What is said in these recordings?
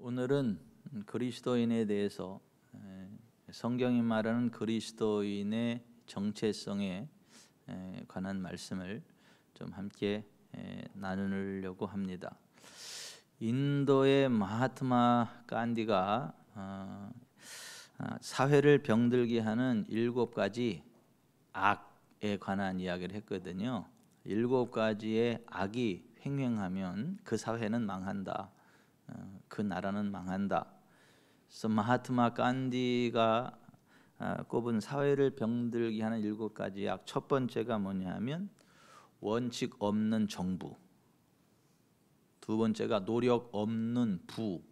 오늘은 그리스도인에 대해서 성경이 말하는 그리스도인의 정체성에 관한 말씀을 좀 함께 나누려고 합니다. 인도의 마하트마 간디가 사회를 병들게 하는 7가지 악에 관한 이야기를 했거든요. 7가지의 악이 횡행하면 그 사회는 망한다. 그 나라는 망한다. 그래서 마하트마 간디가 꼽은 사회를 병들게 하는 7가지 악, 첫 번째가 뭐냐면 원칙 없는 정부, 두 번째가 노력 없는 부,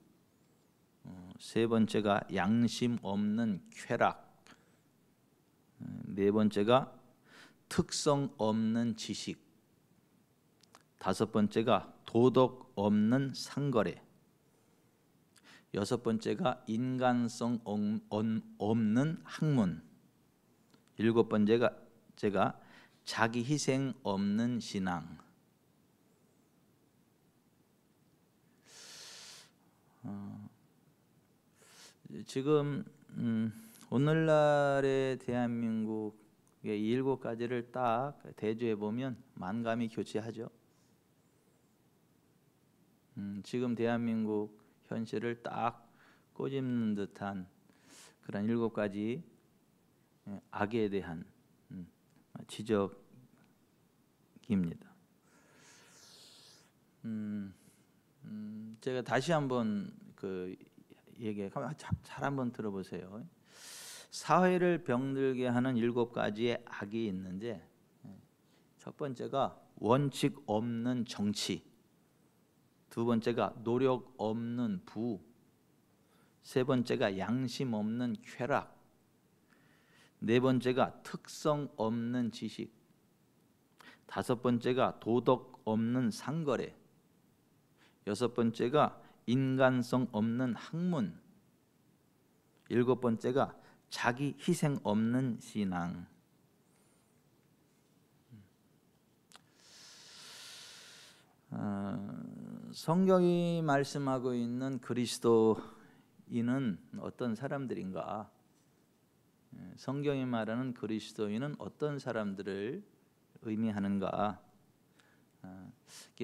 세 번째가 양심 없는 쾌락, 네 번째가 특성 없는 지식, 다섯 번째가 도덕 없는 상거래, 여섯 번째가 인간성 없는 학문, 일곱 번째가 자기 희생 없는 신앙. 지금 오늘날의 대한민국의 이 7가지를 딱 대조해 보면 만감이 교차하죠. 지금 대한민국 현실을 딱 꼬집는 듯한 그런 7가지 악에 대한 지적입니다. 제가 다시 한번 잘 한번 들어보세요. 사회를 병들게 하는 7가지의 악이 있는데, 첫 번째가 원칙 없는 정치, 두 번째가 노력 없는 부, 세 번째가 양심 없는 쾌락, 네 번째가 특성 없는 지식, 다섯 번째가 도덕 없는 상거래, 여섯 번째가 인간성 없는 학문, 일곱 번째가 자기 희생 없는 신앙. 성경이 말씀하고 있는 그리스도인은 어떤 사람들인가? 성경이 말하는 그리스도인은 어떤 사람들을 의미하는가?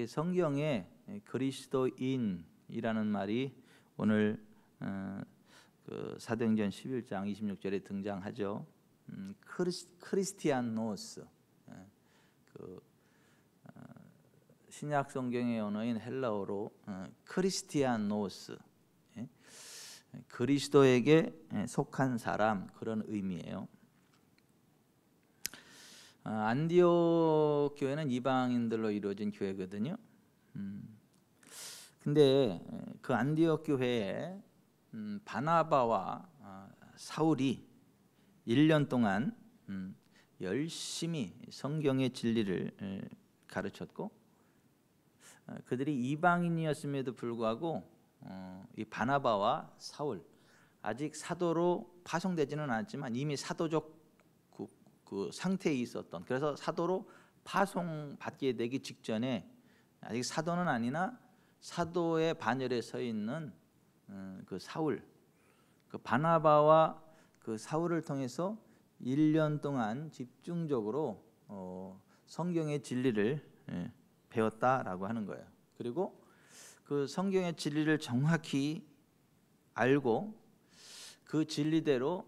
성경에 그리스도인이라는 말이 오늘 사도행전 11장 26절에 등장하죠. 크리스티아노스, 신약 성경의 언어인 헬라어로 크리스티아노스, 그리스도에게 속한 사람, 그런 의미예요. 안디옥 교회는 이방인들로 이루어진 교회거든요. 근데 그 안디옥 교회에 바나바와 사울이 1년 동안 열심히 성경의 진리를 가르쳤고, 그들이 이방인이었음에도 불구하고 이 바나바와 사울, 아직 사도로 파송되지는 않았지만 이미 사도적 그 상태에 있었던, 그래서 사도로 파송받게 되기 직전에 아직 사도는 아니나 사도의 반열에 서 있는 그 사울, 그 바나바와 그 사울을 통해서 1년 동안 집중적으로 성경의 진리를 배웠다라고 하는 거예요. 그리고 그 성경의 진리를 정확히 알고 그 진리대로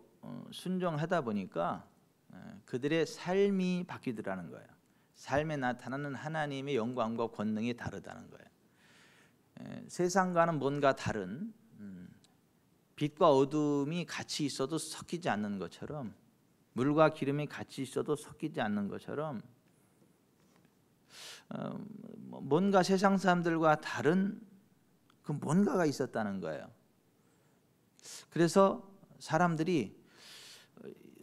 순종하다 보니까 그들의 삶이 바뀌더라는 거예요. 삶에 나타나는 하나님의 영광과 권능이 다르다는 거예요. 세상과는 뭔가 다른, 빛과 어둠이 같이 있어도 섞이지 않는 것처럼, 물과 기름이 같이 있어도 섞이지 않는 것처럼 뭔가 세상 사람들과 다른 그 뭔가가 있었다는 거예요. 그래서 사람들이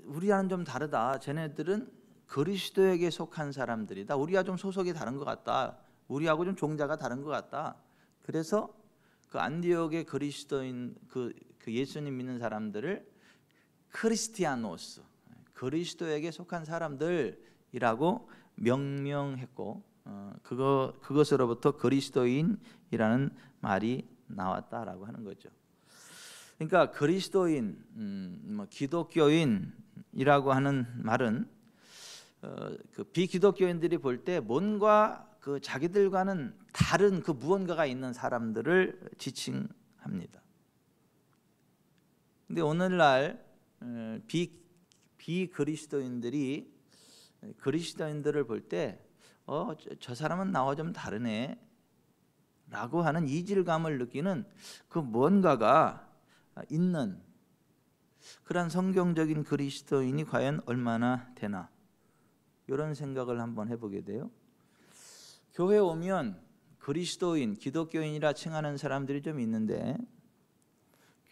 우리와는 좀 다르다, 쟤네들은 그리스도에게 속한 사람들이다, 우리와 좀 소속이 다른 것 같다, 우리하고 좀 종자가 다른 것 같다. 그래서 그 안디옥의 그리스도인, 그 예수님 믿는 사람들을 크리스티아노스, 그리스도에게 속한 사람들이라고 명명했고, 그것으로부터 그리스도인이라는 말이 나왔다라고 하는 거죠. 그러니까 그리스도인, 기독교인이라고 하는 말은 그 비기독교인들이 볼 때 뭔가 그 자기들과는 다른 그 무언가가 있는 사람들을 지칭합니다. 근데 오늘날 비그리스도인들이 그리스도인들을 볼 때 저 사람은 나와 좀 다르네 라고 하는 이질감을 느끼는 그 뭔가가 있는 그런 성경적인 그리스도인이 과연 얼마나 되나, 이런 생각을 한번 해보게 돼요. 교회 오면 그리스도인, 기독교인이라 칭하는 사람들이 좀 있는데,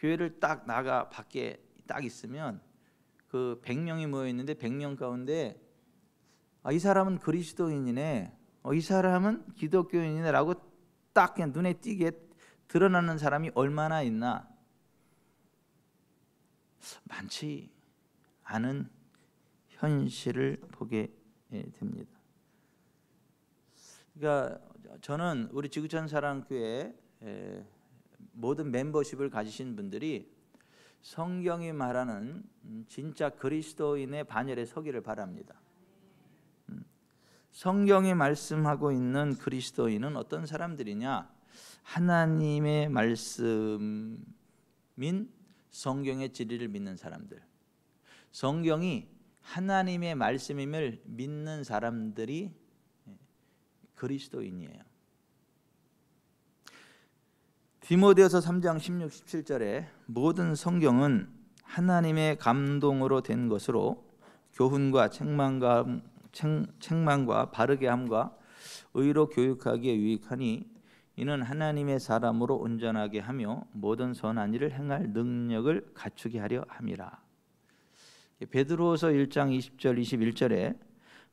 교회를 딱 나가 밖에 딱 있으면 그 100명이 모여 있는데 100명 가운데 이 사람은 그리스도인이네, 이 사람은 기독교인이네라고 딱 그냥 눈에 띄게 드러나는 사람이 얼마나 있나? 많지 않은 현실을 보게 됩니다. 그러니까 저는 우리 지구촌 사랑교회 모든 멤버십을 가지신 분들이 성경이 말하는 진짜 그리스도인의 반열에 서기를 바랍니다. 성경이 말씀하고 있는 그리스도인은 어떤 사람들이냐? 하나님의 말씀인 성경의 진리를 믿는 사람들, 성경이 하나님의 말씀임을 믿는 사람들이 그리스도인이에요. 디모데후서 3장 16, 17절에 모든 성경은 하나님의 감동으로 된 것으로 교훈과 책망과 바르게 함과 의로 교육하기에 유익하니 이는 하나님의 사람으로 온전하게 하며 모든 선한 일을 행할 능력을 갖추게 하려 함이라. 베드로후서 1장 20절 21절에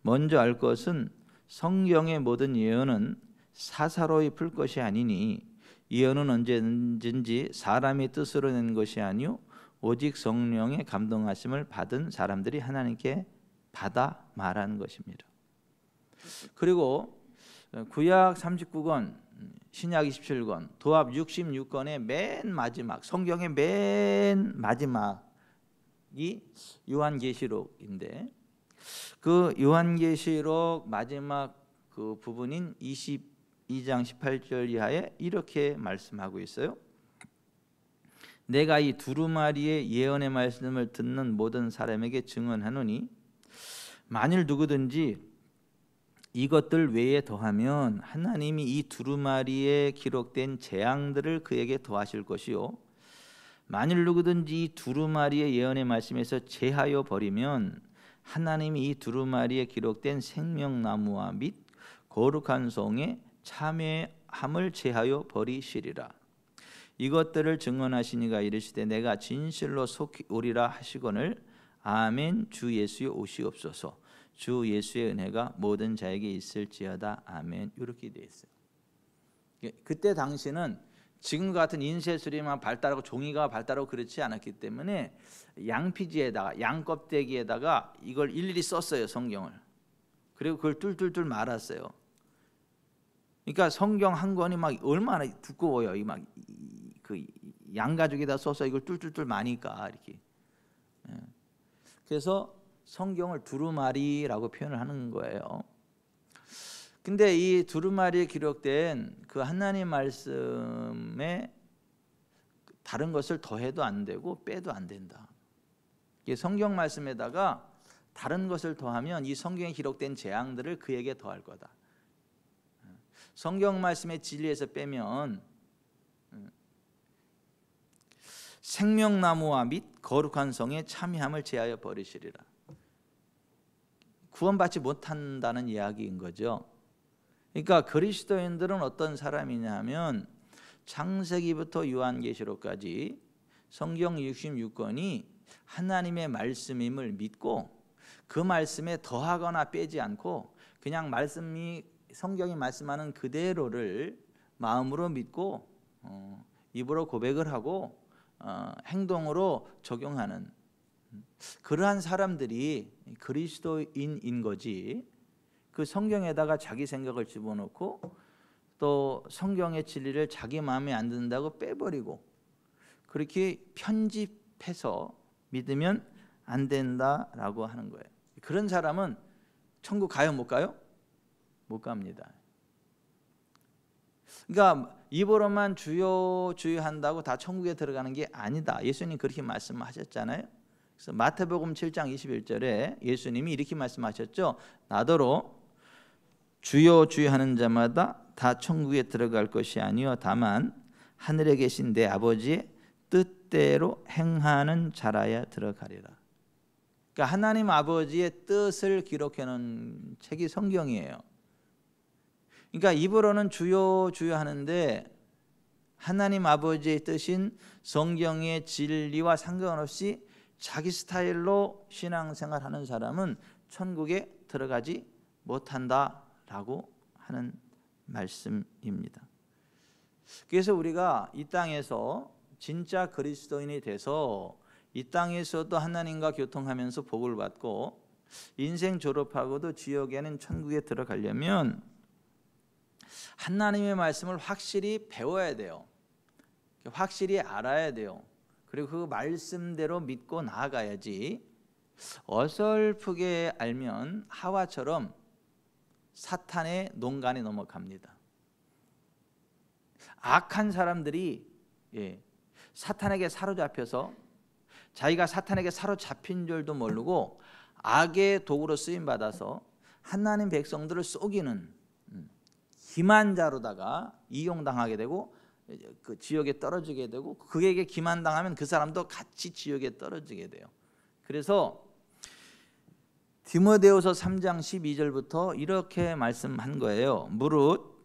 먼저 알 것은 성경의 모든 예언은 사사로이 풀 것이 아니니 예언은 언제든지 사람의 뜻으로 낸 것이 아니요 오직 성령의 감동하심을 받은 사람들이 하나님께 받아 말한 것입니다. 그리고 구약 39권, 신약 27권, 도합 66권의 맨 마지막, 성경의 맨 마지막이 요한계시록인데, 그 요한계시록 마지막 그 부분인 22장 18절 이하에 이렇게 말씀하고 있어요. 내가 이 두루마리의 예언의 말씀을 듣는 모든 사람에게 증언하노니 만일 누구든지 이것들 외에 더하면 하나님이 이 두루마리에 기록된 재앙들을 그에게 더하실 것이요 만일 누구든지 이 두루마리의 예언의 말씀에서 제하여 버리면 하나님이 이 두루마리에 기록된 생명나무와 및 거룩한 성에 참회함을 제하여 버리시리라. 이것들을 증언하시니가 이르시되 내가 진실로 속히 오리라 하시거늘 아멘. 주 예수여 오시옵소서. 주 예수의 은혜가 모든 자에게 있을지어다. 아멘. 이렇게 되어 있어요. 그때 당시는 지금 같은 인쇄술이만 발달하고 종이가 발달하고 그렇지 않았기 때문에 양피지에다가, 양껍데기에다가 이걸 일일이 썼어요, 성경을. 그리고 그걸 뚫뚫뚫 말았어요. 그러니까 성경 한 권이 막 얼마나 두꺼워요. 그 양가죽에다 써서 이걸 뚫뚫뚫 마니까 이렇게. 그래서 성경을 두루마리라고 표현을 하는 거예요. 근데 이 두루마리에 기록된 그 하나님 말씀에 다른 것을 더해도 안 되고 빼도 안 된다. 이게 성경 말씀에다가 다른 것을 더하면 이 성경에 기록된 재앙들을 그에게 더할 거다. 성경 말씀의 진리에서 빼면 생명나무와 및 거룩한 성에 참여함을 제하여 버리시리라. 구원받지 못한다는 이야기인 거죠. 그러니까 그리스도인들은 어떤 사람이냐 하면 창세기부터 요한계시록까지 성경 66권이 하나님의 말씀임을 믿고 그 말씀에 더하거나 빼지 않고 그냥 성경이 말씀하는 그대로를 마음으로 믿고 입으로 고백을 하고 행동으로 적용하는 그러한 사람들이 그리스도인인 거지, 그 성경에다가 자기 생각을 집어넣고 또 성경의 진리를 자기 마음에 안 든다고 빼버리고 그렇게 편집해서 믿으면 안 된다라고 하는 거예요. 그런 사람은 천국 가요, 못 가요? 못 갑니다. 그러니까 입으로만 주여 주여 한다고 다 천국에 들어가는 게 아니다. 예수님 그렇게 말씀하셨잖아요. 그래서 마태복음 7장 21절에 예수님이 이렇게 말씀하셨죠. 나더러 주여 주여 하는 자마다 다 천국에 들어갈 것이 아니요 다만 하늘에 계신 내 아버지의 뜻대로 행하는 자라야 들어가리라. 그러니까 하나님 아버지의 뜻을 기록해 놓은 책이 성경이에요. 그러니까 입으로는 주여 주여 하는데 하나님 아버지의 뜻인 성경의 진리와 상관없이 자기 스타일로 신앙생활하는 사람은 천국에 들어가지 못한다라고 하는 말씀입니다. 그래서 우리가 이 땅에서 진짜 그리스도인이 돼서 이 땅에서도 하나님과 교통하면서 복을 받고 인생 졸업하고도 지옥에는 천국에 들어가려면 하나님의 말씀을 확실히 배워야 돼요. 확실히 알아야 돼요. 그리고 그 말씀대로 믿고 나아가야지 어설프게 알면 하와처럼 사탄의 농간에 넘어갑니다. 악한 사람들이 사탄에게 사로잡혀서 자기가 사탄에게 사로잡힌 줄도 모르고 악의 도구로 쓰임받아서 하나님 백성들을 속이는 기만자로다가 이용당하게 되고 그 지옥에 떨어지게 되고 그에게 기만당하면 그 사람도 같이 지옥에 떨어지게 돼요. 그래서 디모데후서 3장 12절부터 이렇게 말씀한 거예요. 무릇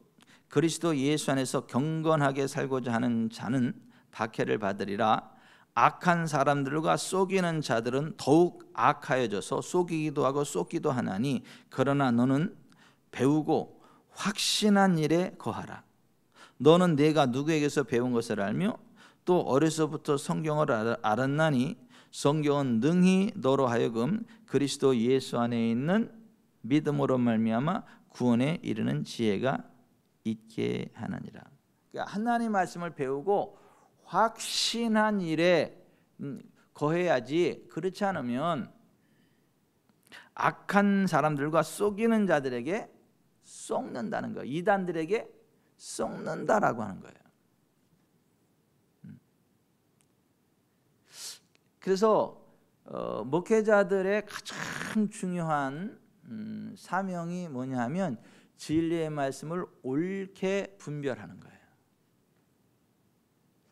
그리스도 예수 안에서 경건하게 살고자 하는 자는 박해를 받으리라. 악한 사람들과 속이는 자들은 더욱 악하여져서 속이기도 하고 속기도 하나니 그러나 너는 배우고 확신한 일에 거하라. 너는 내가 누구에게서 배운 것을 알며 또 어려서부터 성경을 알았나니 성경은 능히 너로 하여금 그리스도 예수 안에 있는 믿음으로 말미암아 구원에 이르는 지혜가 있게 하느니라. 그러니까 하나님 말씀을 배우고 확신한 일에 거해야지. 그렇지 않으면 악한 사람들과 속이는 자들에게 속는다는 거예요. 이단들에게 속는다라고 하는 거예요. 그래서 목회자들의 가장 중요한 사명이 뭐냐 하면 진리의 말씀을 옳게 분별하는 거예요.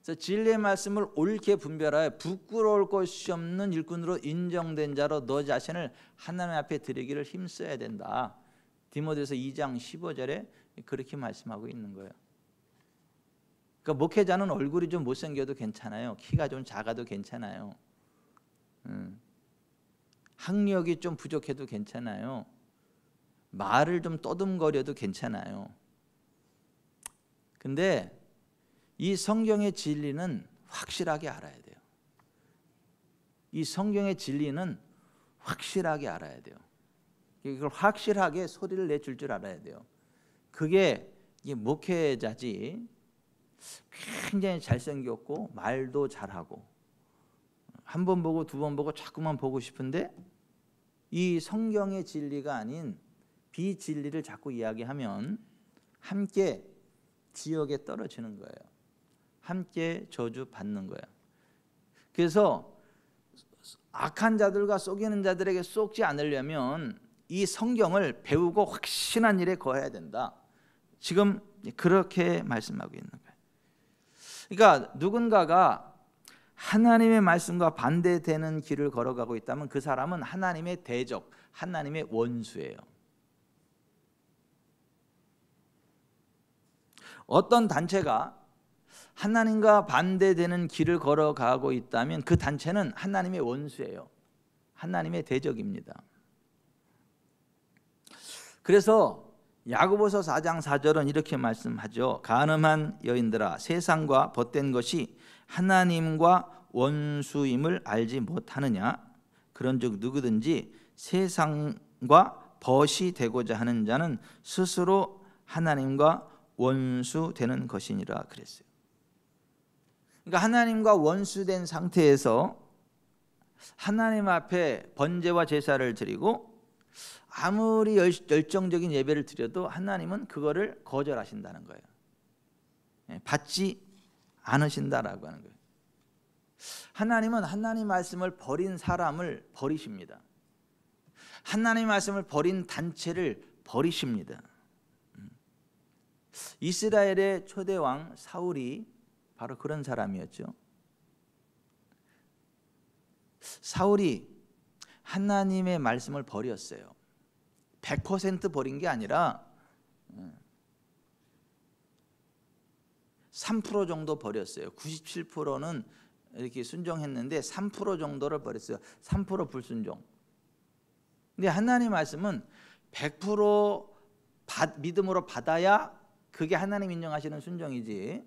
그래서 진리의 말씀을 옳게 분별하여 부끄러울 것이 없는 일꾼으로 인정된 자로 너 자신을 하나님 앞에 드리기를 힘써야 된다. 디모데후서 2장 15절에 그렇게 말씀하고 있는 거예요. 그러니까 목회자는 얼굴이 좀 못생겨도 괜찮아요. 키가 좀 작아도 괜찮아요. 학력이 좀 부족해도 괜찮아요. 말을 좀 떠듬거려도 괜찮아요. 근데 이 성경의 진리는 확실하게 알아야 돼요. 이 성경의 진리는 확실하게 알아야 돼요. 이걸 확실하게 소리를 내줄 줄 알아야 돼요. 그게 목회자지. 굉장히 잘생겼고 말도 잘하고 한 번 보고 두 번 보고 자꾸만 보고 싶은데 이 성경의 진리가 아닌 비진리를 자꾸 이야기하면 함께 지옥에 떨어지는 거예요. 함께 저주받는 거예요. 그래서 악한 자들과 속이는 자들에게 속지 않으려면 이 성경을 배우고 확신한 일에 거해야 된다. 지금 그렇게 말씀하고 있는 거예요. 그러니까 누군가가 하나님의 말씀과 반대되는 길을 걸어가고 있다면 그 사람은 하나님의 대적, 하나님의 원수예요. 어떤 단체가 하나님과 반대되는 길을 걸어가고 있다면 그 단체는 하나님의 원수예요. 하나님의 대적입니다. 그래서 야고보서 4장 4절은 이렇게 말씀하죠. 간음한 여인들아 세상과 벗된 것이 하나님과 원수임을 알지 못하느냐. 그런즉 누구든지 세상과 벗이 되고자 하는 자는 스스로 하나님과 원수 되는 것이니라 그랬어요. 그러니까 하나님과 원수된 상태에서 하나님 앞에 번제와 제사를 드리고 아무리 열정적인 예배를 드려도 하나님은 그거를 거절하신다는 거예요. 받지 않으신다라고 하는 거예요. 하나님은 하나님 말씀을 버린 사람을 버리십니다. 하나님 말씀을 버린 단체를 버리십니다. 이스라엘의 초대 왕 사울이 바로 그런 사람이었죠. 사울이 하나님의 말씀을 버렸어요. 100% 버린 게 아니라 3% 정도 버렸어요. 97%는 이렇게 순종했는데 3% 정도를 버렸어요. 3% 불순종. 근데 하나님 말씀은 100% 믿음으로 받아야 그게 하나님 인정하시는 순종이지.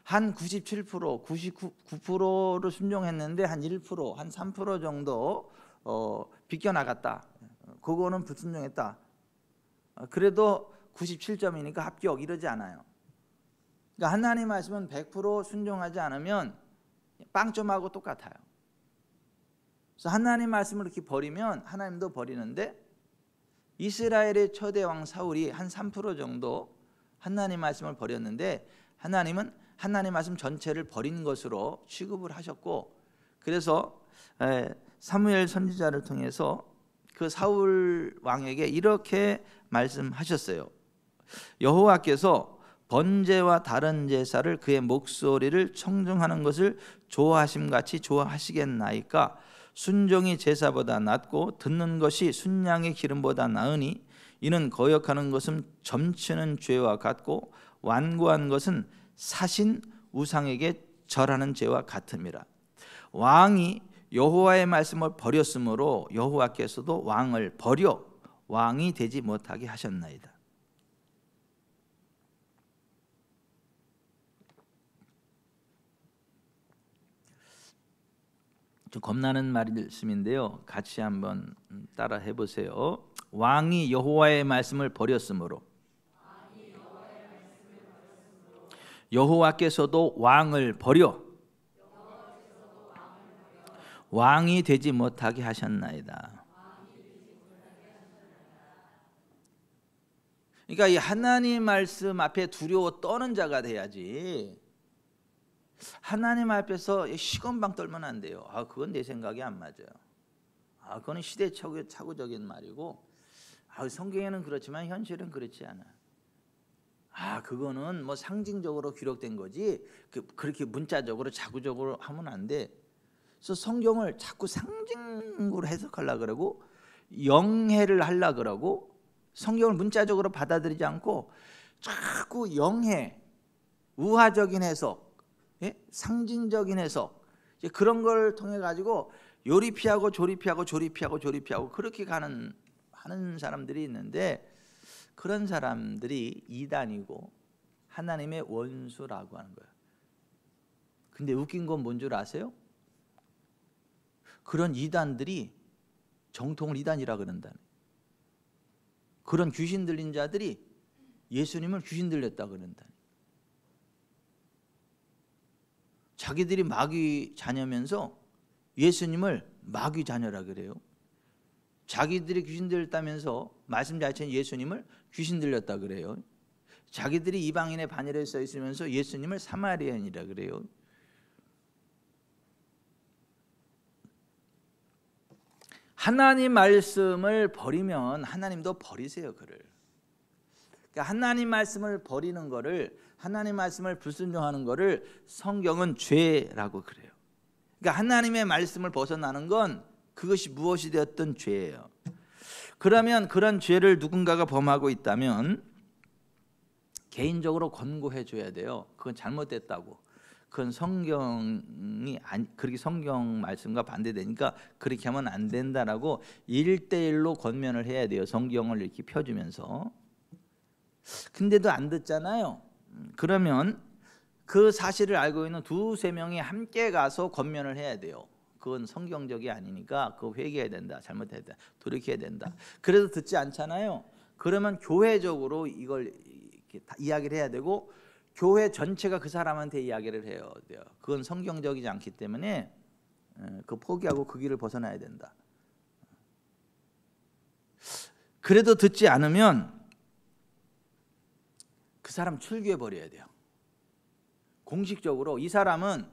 한 97%, 99%를 순종했는데 한 1%, 한 3% 정도 비껴나갔다. 그거는 불순종했다. 그래도 97점이니까 합격 이러지 않아요. 그러니까 하나님 말씀은 100% 순종하지 않으면 빵점하고 똑같아요. 그래서 하나님 말씀을 이렇게 버리면 하나님도 버리는데 이스라엘의 초대 왕 사울이 한 3% 정도 하나님 말씀을 버렸는데 하나님은 하나님 말씀 전체를 버린 것으로 취급을 하셨고, 그래서 사무엘 선지자를 통해서 그 사울 왕에게 이렇게 말씀하셨어요. 여호와께서 번제와 다른 제사를 그의 목소리를 청중하는 것을 좋아하심같이 좋아하시겠나이까. 순종이 제사보다 낫고 듣는 것이 순양의 기름보다 나으니 이는 거역하는 것은 점치는 죄와 같고 완고한 것은 사신 우상에게 절하는 죄와 같음이라. 왕이 여호와의 말씀을 버렸으므로 여호와께서도 왕을 버려 왕이 되지 못하게 하셨나이다. 좀 겁나는 말씀인데요. 같이 한번 따라 해보세요. 왕이 여호와의 말씀을 버렸으므로 여호와께서도 왕을 버려 왕이 되지 못하게 하셨나이다. 그러니까 이 하나님 말씀 앞에 두려워 떠는 자가 돼야지. 하나님 앞에서 시건방 떨면 안 돼요. 그건 내 생각이 안 맞아요. 그건 시대착오적인 말이고, 성경에는 그렇지만 현실은 그렇지 않아. 그거는 뭐 상징적으로 기록된 거지 그렇게 문자적으로 자구적으로 하면 안 돼. 그래서 성경을 자꾸 상징으로 해석하려고 그러고 영해를 하려고 그러고 성경을 문자적으로 받아들이지 않고 자꾸 영해, 우화적인 해석, 상징적인 해석, 그런 걸 통해 가지고 요리피하고 조리피하고 그렇게 하는 사람들이 있는데, 그런 사람들이 이단이고 하나님의 원수라고 하는 거예요. 근데 웃긴 건 뭔 줄 아세요? 그런 이단들이 정통을 이단이라 그런다. 그런 귀신 들린 자들이 예수님을 귀신 들렸다 그런다. 자기들이 마귀 자녀면서 예수님을 마귀 자녀라 그래요. 자기들이 귀신 들렸다면서 말씀 자체는 예수님을 귀신 들렸다 그래요. 자기들이 이방인의 반열에 서 있으면서 예수님을 사마리아인이라 그래요. 하나님 말씀을 버리면 하나님도 버리세요. 그를. 그러니까 하나님 말씀을 버리는 거를, 하나님 말씀을 불순종하는 거를 성경은 죄라고 그래요. 그러니까 하나님의 말씀을 벗어나는 건 그것이 무엇이 되었든 죄예요. 그러면 그런 죄를 누군가가 범하고 있다면 개인적으로 권고해 줘야 돼요. 그건 잘못됐다고. 그건 성경이 그렇게 성경 말씀과 반대되니까 그렇게 하면 안 된다라고 1대1로 권면을 해야 돼요. 성경을 이렇게 펴주면서. 근데도 안 듣잖아요. 그러면 그 사실을 알고 있는 2-3명이 함께 가서 권면을 해야 돼요. 그건 성경적이 아니니까 그거 회개해야 된다. 잘못해야 된다. 돌이켜야 된다. 그래도 듣지 않잖아요. 그러면 교회적으로 이걸 이야기를 해야 되고 교회 전체가 그 사람한테 이야기를 해야 돼요. 그건 성경적이지 않기 때문에 그 포기하고 그 길을 벗어나야 된다. 그래도 듣지 않으면 그 사람 출교해 버려야 돼요. 공식적으로 이 사람은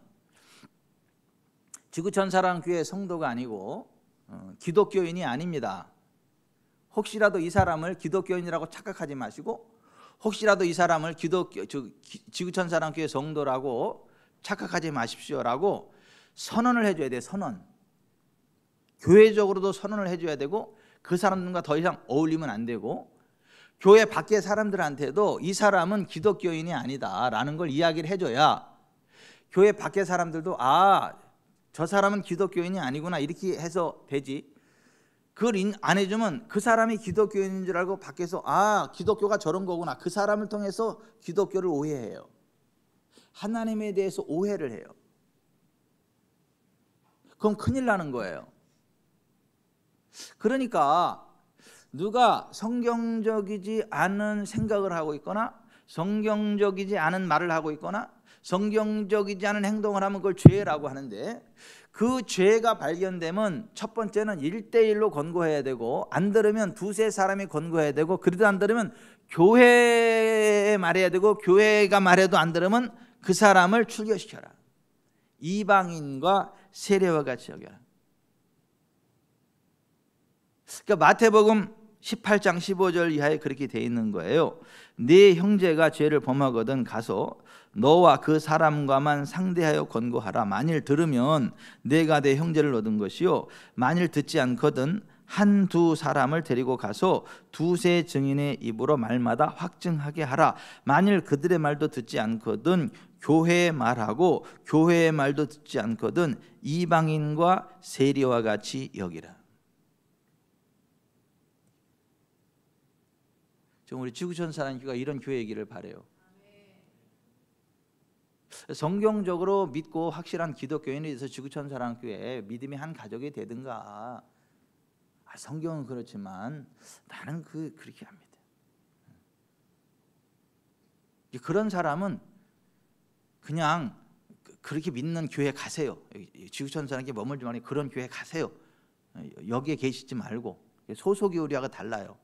지구촌 사랑교회 성도가 아니고 기독교인이 아닙니다. 혹시라도 이 사람을 기독교인이라고 착각하지 마시고, 혹시라도 이 사람을 지구촌 사랑교회 성도라고 착각하지 마십시오라고 선언을 해줘야 돼요. 선언. 교회적으로도 선언을 해줘야 되고, 그 사람들과 더 이상 어울리면 안 되고, 교회 밖의 사람들한테도 이 사람은 기독교인이 아니다라는 걸 이야기를 해줘야 교회 밖의 사람들도 저 사람은 기독교인이 아니구나 이렇게 해서 되지. 그걸 안 해주면 그 사람이 기독교인인 줄 알고 밖에서 기독교가 저런 거구나, 그 사람을 통해서 기독교를 오해해요. 하나님에 대해서 오해를 해요. 그럼 큰일 나는 거예요. 그러니까 누가 성경적이지 않은 생각을 하고 있거나 성경적이지 않은 말을 하고 있거나 성경적이지 않은 행동을 하면 그걸 죄라고 하는데, 그 죄가 발견되면 첫 번째는 1대1로 권고해야 되고, 안 들으면 두세 사람이 권고해야 되고, 그래도 안 들으면 교회에 말해야 되고, 교회가 말해도 안 들으면 그 사람을 출교시켜라. 이방인과 세례와 같이 여겨라. 그러니까 마태복음 18장 15절 이하에 그렇게 돼 있는 거예요. 네 형제가 죄를 범하거든 가서 너와 그 사람과만 상대하여 권고하라. 만일 들으면 내가 내 형제를 얻은 것이요, 만일 듣지 않거든 한두 사람을 데리고 가서 두세 증인의 입으로 말마다 확증하게 하라. 만일 그들의 말도 듣지 않거든 교회의 말하고 교회의 말도 듣지 않거든 이방인과 세리와 같이 여기라. 지금 우리 지구촌 사랑교회가 이런 교회이기를 바라요. 성경적으로 믿고 확실한 기독교인이 돼서 지구촌 사랑교회 믿음이 한 가족이 되든가. 성경은 그렇지만 나는 그렇게 합니다. 그런 사람은 그냥 그렇게 믿는 교회 가세요. 지구촌 사랑교회 머물지 말고 그런 교회 가세요. 여기에 계시지 말고. 소속이 우리하고 달라요.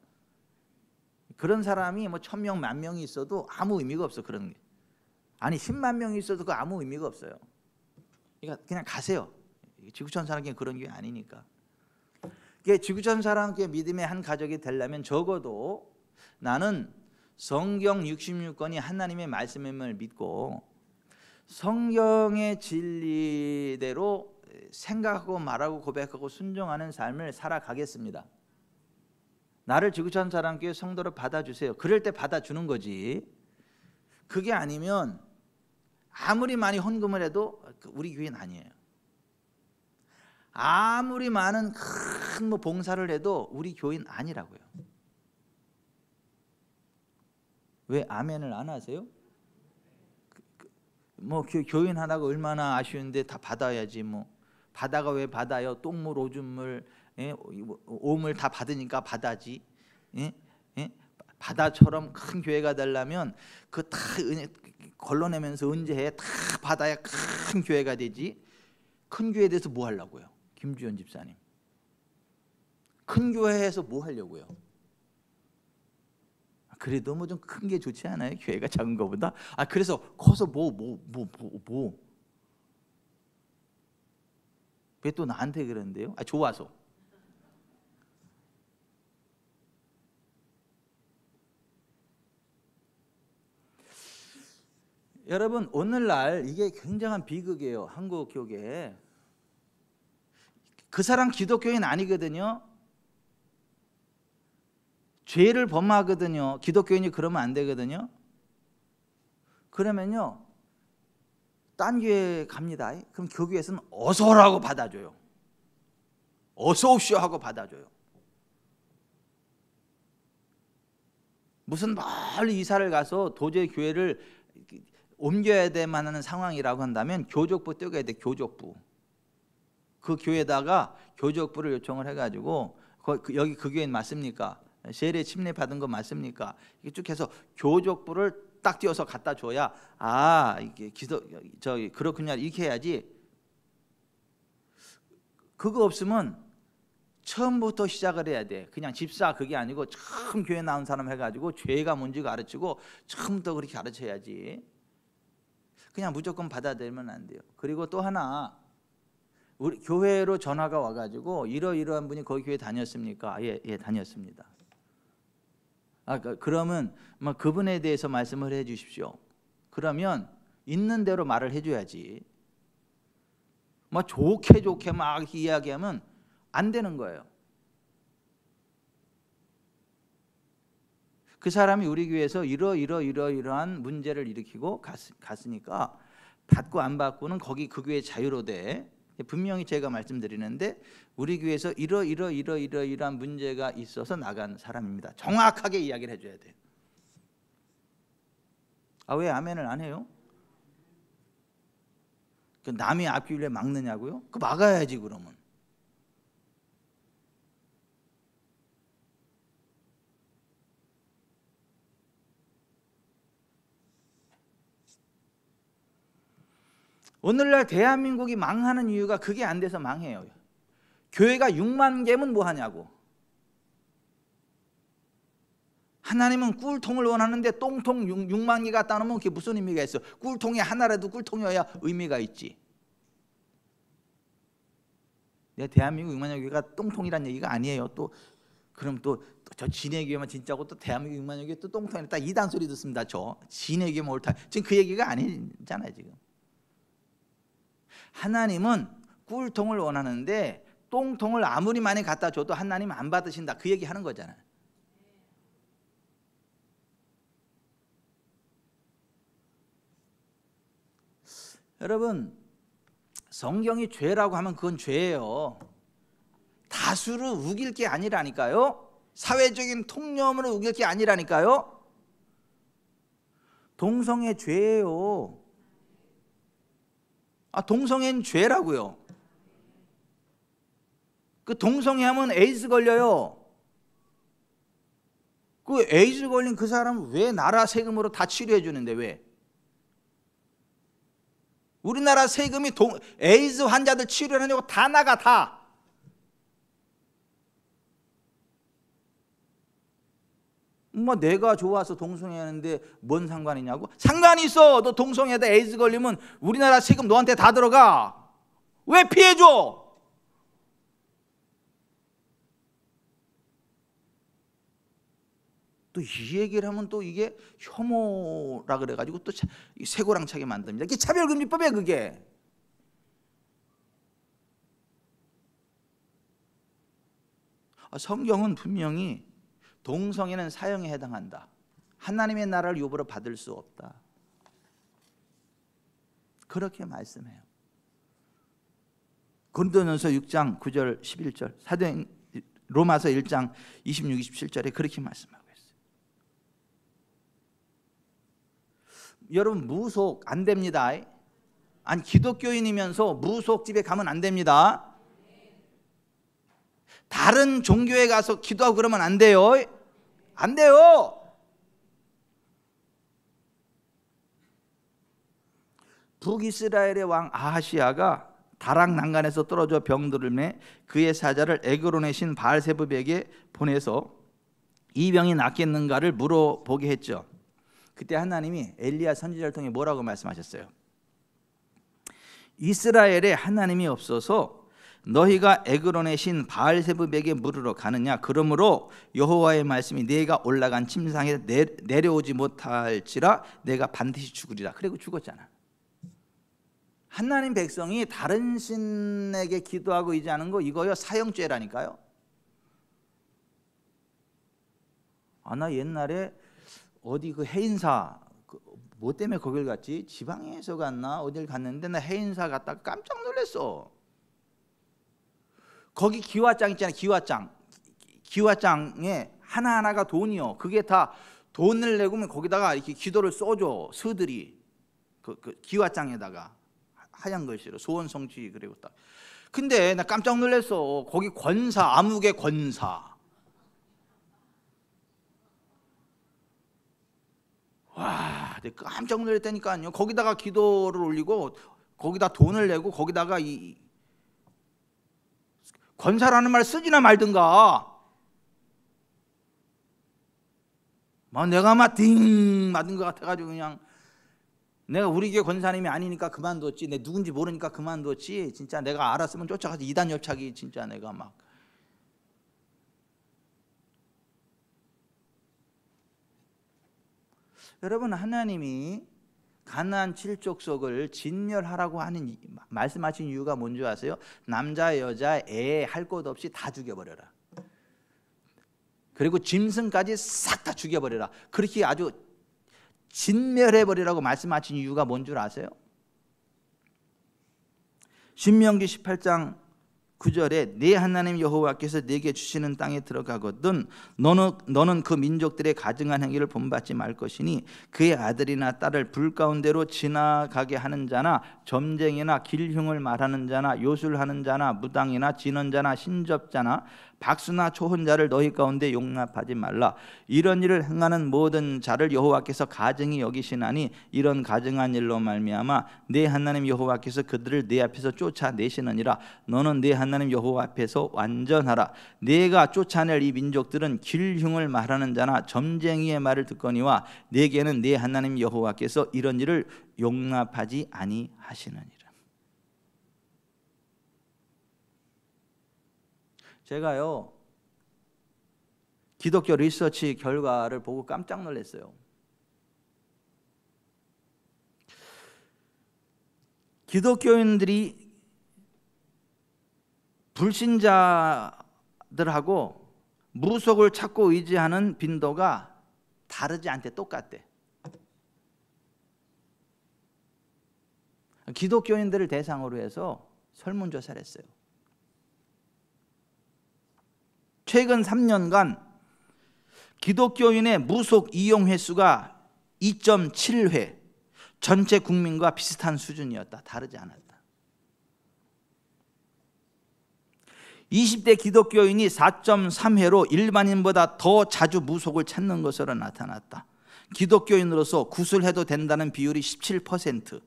그런 사람이 1000명, 10,000명이 있어도 아무 의미가 없어. 그런 게. 아니 10만 명이 있어도 그 아무 의미가 없어요. 그러니까 그냥 가세요. 지구촌 사랑교회 그런 교회 아니니까. 지구촌 사랑교회 믿음의 한 가족이 되려면 적어도 나는 성경 66권이 하나님의 말씀임을 믿고 성경의 진리대로 생각하고 말하고 고백하고 순종하는 삶을 살아가겠습니다. 나를 지구촌 사랑교회 성도로 받아주세요. 그럴 때 받아주는 거지. 그게 아니면 아무리 많이 헌금을 해도 우리 교회는 아니에요. 아무리 많은 큰 봉사를 해도 우리 교인 아니라고요. 왜 아멘을 안 하세요? 교인 하다가 얼마나 아쉬운데 다 받아야지. 바다가 왜 받아요? 똥물, 오줌물, 오물 다 받으니까 바다지. 바다처럼 큰 교회가 되려면 그 다 걸러내면서 은제해 다 받아야 큰 교회가 되지. 큰 교회에 대해서 뭐 하려고요? 김주현 집사님, 큰 교회에서 뭐 하려고요? 그래도 좀 큰 게 좋지 않아요? 교회가 작은 거보다. 그래서 커서 뭐 왜 또 나한테 그러는데요? 좋아서. 여러분, 오늘날 이게 굉장한 비극이에요. 한국 교계에. 그 사람 기독교인 아니거든요. 죄를 범하거든요. 기독교인이 그러면 안 되거든요. 그러면요, 딴 교회 갑니다. 그럼 교회에서는 어서 오라고 받아줘요. 어서 오시오 하고 받아줘요. 무슨 멀리 이사를 가서 도저히 교회를 옮겨야 되만 하는 상황이라고 한다면 교족부 떼어야 돼. 교족부. 그 교회에다가 교족부를 요청을 해가지고 여기 그 교인 맞습니까? 세례 침례 받은 거 맞습니까? 이게 쭉 해서 교족부를 딱 띄워서 갖다 줘야 이게 그렇군요 이렇게 해야지. 그거 없으면 처음부터 시작을 해야 돼. 그냥 집사 그게 아니고 처음 교회 나온 사람 해가지고 죄가 뭔지 가르치고 처음부터 그렇게 가르쳐야지. 그냥 무조건 받아들이면 안 돼요. 그리고 또 하나, 우리 교회로 전화가 와가지고 이러이러한 분이 거기 교회 다녔습니까? 예, 다녔습니다. 그러면 그분에 대해서 말씀을 해주십시오. 그러면 있는 대로 말을 해줘야지. 좋게 막 이야기하면 안 되는 거예요. 그 사람이 우리 교회에서 이러이러한 문제를 일으키고 갔으니까 받고 안 받고는 거기 그 교회 자유로 돼. 분명히 제가 말씀드리는데 우리 교회에서 이러이러한 문제가 있어서 나간 사람입니다. 정확하게 이야기를 해줘야 돼요. 왜 아멘을 안 해요? 남이 앞길래 막느냐고요? 막아야지 그러면. 오늘날 대한민국이 망하는 이유가 그게 안 돼서 망해요. 교회가 6만 개면 뭐 하냐고. 하나님은 꿀통을 원하는데 똥통 6만 개 갖다 놓으면 그게 무슨 의미가 있어? 꿀통이 하나라도 꿀통이어야 의미가 있지. 대한민국 6만 교회가 똥통이란 얘기가 아니에요. 또 그럼 또 저 진해 교회만 진짜고 또 대한민국 6만 교회 또 똥통이라 딱 이단 소리 듣습니다. 저 진해 교회만 옳다. 지금 그 얘기가 아니잖아요. 지금 하나님은 꿀통을 원하는데 똥통을 아무리 많이 갖다 줘도 하나님 안 받으신다. 그 얘기 하는 거잖아요. 여러분, 성경이 죄라고 하면 그건 죄예요. 다수를 우길 게 아니라니까요. 사회적인 통념으로 우길 게 아니라니까요. 동성애 죄예요. 동성애는 죄라고요. 그 동성애하면 에이즈 걸려요. 그 에이즈 걸린 그 사람 왜 나라 세금으로 다 치료해 주는데 왜? 우리나라 세금이 에이즈 환자들 치료하려고 다 나가 다. 내가 좋아서 동성애하는데 뭔 상관이냐고? 상관이 있어. 너 동성애에다 에이즈 걸리면 우리나라 세금 너한테 다 들어가. 왜 피해줘? 또 이 얘기를 하면 또 이게 혐오라 그래가지고 또 쇠고랑차게 만듭니다. 이게 차별금지법이야 그게. 성경은 분명히 동성애는 사형에 해당한다. 하나님의 나라를 유업으로 받을 수 없다. 그렇게 말씀해요. 고린도전서 6장 9절 11절 로마서 1장 26, 27절에 그렇게 말씀하고 있어요. 여러분 무속 안 됩니다. 아니 기독교인이면서 무속집에 가면 안 됩니다. 다른 종교에 가서 기도하고 그러면 안 돼요. 안 돼요. 북이스라엘의 왕 아하시아가 다락 난간에서 떨어져 병들을 매 그의 사자를 에그론의 신 바알세불에게 보내서 이 병이 낫겠는가를 물어보게 했죠. 그때 하나님이 엘리야 선지자를 통해 뭐라고 말씀하셨어요? 이스라엘에 하나님이 없어서 너희가 에그론의 신 바알세불에게 물으러 가느냐? 그러므로 여호와의 말씀이 네가 올라간 침상에 내려오지 못할지라 내가 반드시 죽으리라. 그리고 죽었잖아. 하나님 백성이 다른 신에게 기도하고 의지하는 거 이거요 사형죄라니까요. 나 옛날에 어디 그 해인사 뭐 때문에 거길 갔지? 지방에서 갔나 어딜 갔는데 나 해인사 갔다가 깜짝 놀랐어. 거기 기와장 있잖아요. 기와장에 하나하나가 돈이요. 그게 다 돈을 내고 거기다가 이렇게 기도를 써줘. 스들이 그 기와장에다가 하얀 글씨로 소원 성취 그리고 딱. 근데 나 깜짝 놀랐어. 거기 권사 암흑의 권사. 와, 내가 깜짝 놀랐다니까요. 거기다가 기도를 올리고 거기다 돈을 내고 거기다가 이 권사라는 말 쓰지나 말든가. 막 내가 막 딩 맞은 것 같아가지고 그냥 내가 우리 교회 권사님이 아니니까 그만뒀지. 내 누군지 모르니까 그만뒀지. 진짜 내가 알았으면 쫓아가서 이단 열차기 진짜 내가 막. 여러분, 하나님이 가나안 7족속을 진멸하라고 하는 말씀하신 이유가 뭔지 아세요? 남자 여자 애 할 것 없이 다 죽여버려라. 그리고 짐승까지 싹 다 죽여버려라. 그렇게 아주 진멸해버리라고 말씀하신 이유가 뭔 줄 아세요? 신명기 18장 9절에 내 하나님 여호와께서 내게 주시는 땅에 들어가거든 너는 그 민족들의 가증한 행위를 본받지 말 것이니 그의 아들이나 딸을 불 가운데로 지나가게 하는 자나 점쟁이나 길흉을 말하는 자나 요술하는 자나 무당이나 진언자나 신접자나 박수나 초혼자를 너희 가운데 용납하지 말라. 이런 일을 행하는 모든 자를 여호와께서 가증히 여기시나니 이런 가증한 일로 말미암아 내 하나님 여호와께서 그들을 내 앞에서 쫓아내시느니라. 너는 내 하나님 여호와 앞에서 완전하라. 내가 쫓아낼 이 민족들은 길흉을 말하는 자나 점쟁이의 말을 듣거니와 내게는 내 하나님 여호와께서 이런 일을 용납하지 아니하시느니라. 제가요 기독교 리서치 결과를 보고 깜짝 놀랐어요. 기독교인들이 불신자들하고 무속을 찾고 의지하는 빈도가 다르지 않대. 똑같대. 기독교인들을 대상으로 해서 설문조사를 했어요. 최근 3년간 기독교인의 무속 이용 횟수가 2.7회, 전체 국민과 비슷한 수준이었다. 다르지 않았다. 20대 기독교인이 4.3회로 일반인보다 더 자주 무속을 찾는 것으로 나타났다. 기독교인으로서 구술해도 된다는 비율이 17%,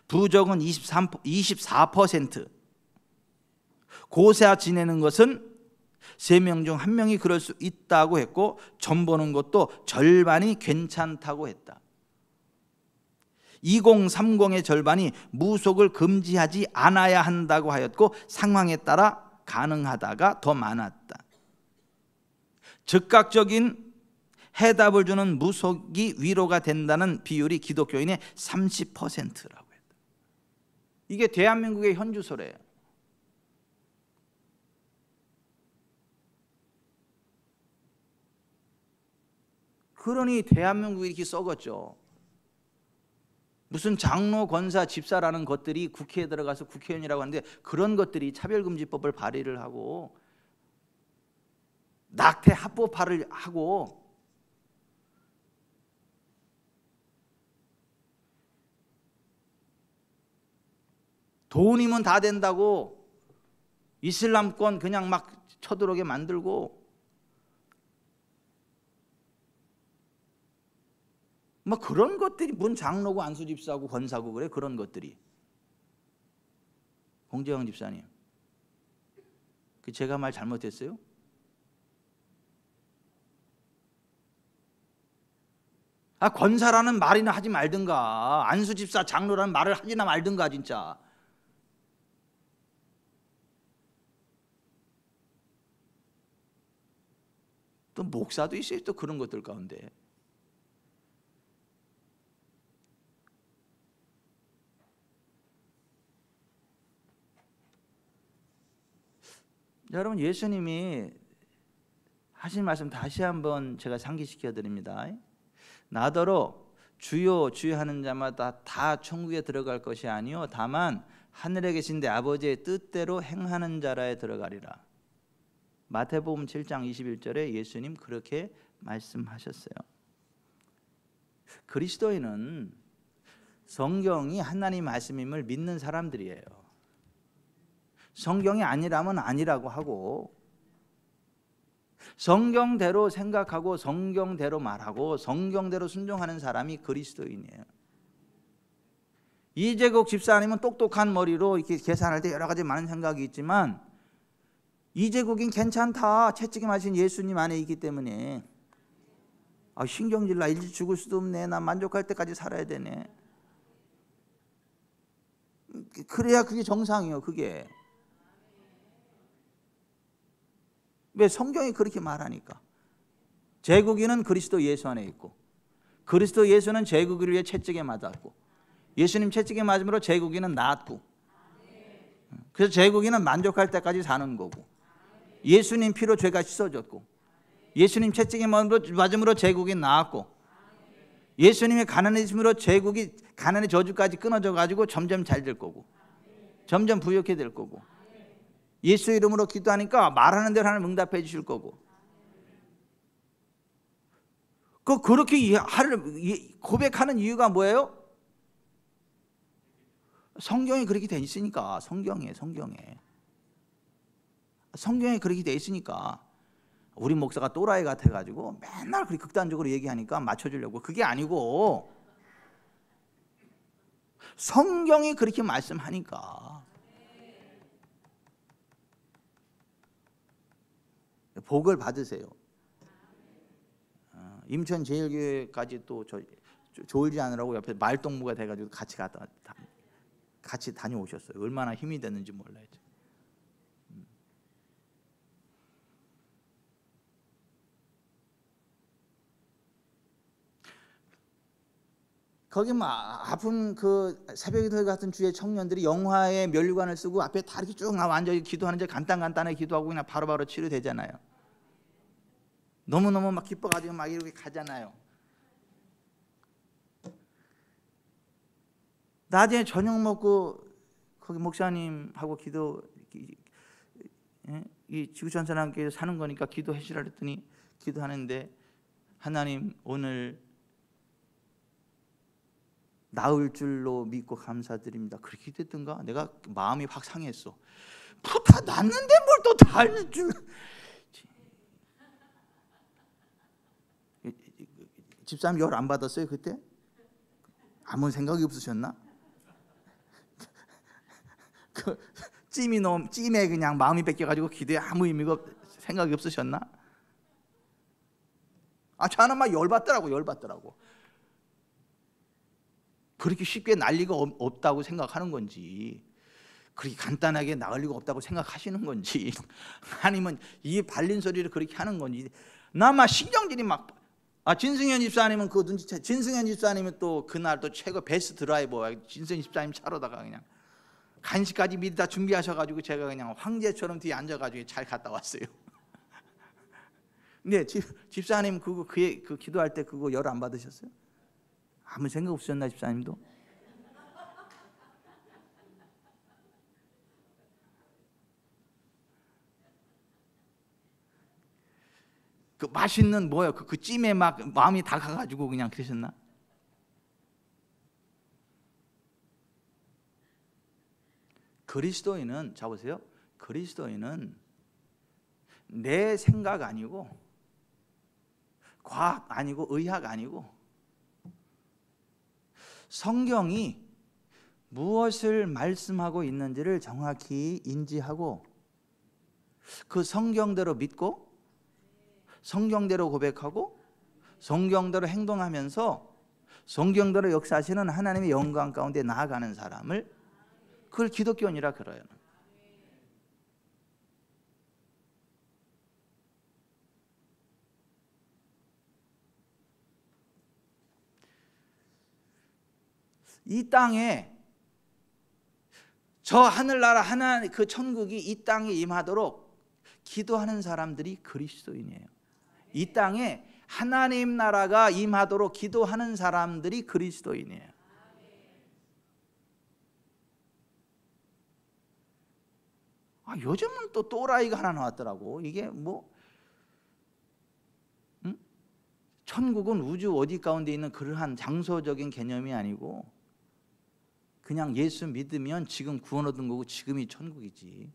부적은 24%, 고사 지내는 것은 3명 중 1명이 그럴 수 있다고 했고 점 보는 것도 절반이 괜찮다고 했다. 2030의 절반이 무속을 금지하지 않아야 한다고 하였고 상황에 따라 가능하다가 더 많았다. 즉각적인 해답을 주는 무속이 위로가 된다는 비율이 기독교인의 30%라고 했다. 이게 대한민국의 현주소래요. 그러니 대한민국이 이렇게 썩었죠. 무슨 장로, 권사, 집사라는 것들이 국회에 들어가서 국회의원이라고 하는데 그런 것들이 차별금지법을 발의를 하고 낙태 합법화를 하고 돈이면 다 된다고 이슬람권 그냥 막 쳐들어오게 만들고 뭐 그런 것들이 뭔 장로고 안수집사고 권사고 그래. 그런 것들이. 홍재영 집사님, 그 제가 말 잘못했어요? 권사라는 말이나 하지 말든가, 안수집사 장로라는 말을 하지나 말든가. 진짜 또 목사도 있어요. 또 그런 것들 가운데. 여러분, 예수님이 하신 말씀 다시 한번 제가 상기시켜 드립니다. 나더러 주여 주여 하는 자마다 다 천국에 들어갈 것이 아니요 다만 하늘에 계신 내 아버지의 뜻대로 행하는 자라에 들어가리라. 마태복음 7장 21절에 예수님 그렇게 말씀하셨어요. 그리스도인은 성경이 하나님 말씀임을 믿는 사람들이에요. 성경이 아니라면 아니라고 하고 성경대로 생각하고 성경대로 말하고 성경대로 순종하는 사람이 그리스도인이에요. 이재국 집사님은 똑똑한 머리로 이렇게 계산할 때 여러 가지 많은 생각이 있지만 이재국인 괜찮다. 채찍임하신 예수님 안에 있기 때문에 신경질 나. 일찍 죽을 수도 없네. 나 만족할 때까지 살아야 되네. 그래야 그게 정상이에요. 그게 왜? 성경이 그렇게 말하니까. 제국인은 그리스도 예수 안에 있고 그리스도 예수는 제국인을 위해 채찍에 맞았고 예수님 채찍에 맞음으로 제국인은 나았고 그래서 제국인은 만족할 때까지 사는 거고 예수님 피로 죄가 씻어졌고 예수님 채찍에 맞음으로 제국인 나았고 예수님의 가난해짐으로 제국이 가난의 저주까지 끊어져 가지고 점점 잘 될 거고 점점 부유하게 될 거고 예수 이름으로 기도하니까 말하는 대로 하나님 응답해 주실 거고 그렇게 고백하는 이유가 뭐예요? 성경이 그렇게 돼 있으니까. 성경에 그렇게 돼 있으니까. 우리 목사가 또라이 같아가지고 맨날 그렇게 극단적으로 얘기하니까 맞춰주려고. 그게 아니고 성경이 그렇게 말씀하니까. 복을 받으세요. 임천제일교회까지 또 졸지 않으라고 옆에 말동무가 돼가지고 같이 다녀오셨어요. 얼마나 힘이 됐는지 몰라요. 거기 아픈 그 새벽기도 같은 주의 청년들이 영화의 면류관을 쓰고 앞에 다 이렇게 쭉 앉아 기도하는데 간단하게 기도하고 그냥 바로바로 치료되잖아요. 너무너무 막 기뻐가지고 막 이렇게 가잖아요. 낮에 저녁 먹고 거기 목사님하고 이 지구촌 사람께 사는 거니까 기도해 주라 그랬더니 기도하는데 하나님 오늘 나을 줄로 믿고 감사드립니다. 그렇게 됐던가? 내가 마음이 확 상했어. 다 낫는데 뭘 또 다 알 줄. 집사님 열 안 받았어요 그때? 아무 생각이 없으셨나? 그 찜에 그냥 마음이 뺏겨가지고 기도에 아무 의미가 생각이 없으셨나? 저는 막 열받더라고. 그렇게 쉽게 날 리가 없다고 생각하는 건지 그렇게 간단하게 나을 리가 없다고 생각하시는 건지 아니면 이 발린 소리를 그렇게 하는 건지 나 막 신경질이 막 진승현 집사님은 그거 눈치채. 진승현 집사님은 또 그날 또 최고 베스트 드라이버. 진승현 집사님 차로다가 그냥 간식까지 미리 다 준비하셔가지고 제가 그냥 황제처럼 뒤에 앉아가지고 잘 갔다 왔어요. 근데 집사님 그 기도할 때 그거 열 안 받으셨어요? 아무 생각 없으셨나 집사님도? 그 맛있는 뭐예요? 그 찜에 막 마음이 다 가가지고 그냥 그러셨나? 그리스도인은 보세요. 그리스도인은 내 생각 아니고 과학 아니고 의학 아니고 성경이 무엇을 말씀하고 있는지를 정확히 인지하고 그 성경대로 믿고 성경대로 고백하고 성경대로 행동하면서 성경대로 역사하시는 하나님의 영광 가운데 나아가는 사람을 그걸 기독교인이라 그래요. 이 땅에 저 하늘나라 하나님 그 천국이 이 땅에 임하도록 기도하는 사람들이 그리스도인이에요. 이 땅에 하나님 나라가 임하도록 기도하는 사람들이 그리스도인이에요. 요즘은 또 또라이가 하나 나왔더라고. 이게 천국은 우주 어디 가운데 있는 그러한 장소적인 개념이 아니고 그냥 예수 믿으면 지금 구원 얻은 거고 지금이 천국이지.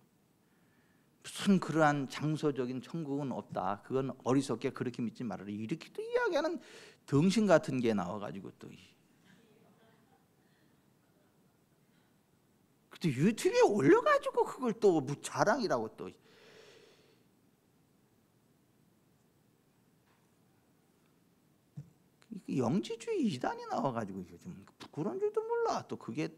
무슨 그러한 장소적인 천국은 없다. 그건 어리석게 그렇게 믿지 말아라. 이렇게 또 이야기하는 등신 같은 게 나와가지고 또 유튜브에 올려가지고 그걸 또 뭐 자랑이라고 또. 영지주의 이단이 나와가지고 이게 좀 부끄러운 줄도 몰라. 또 그게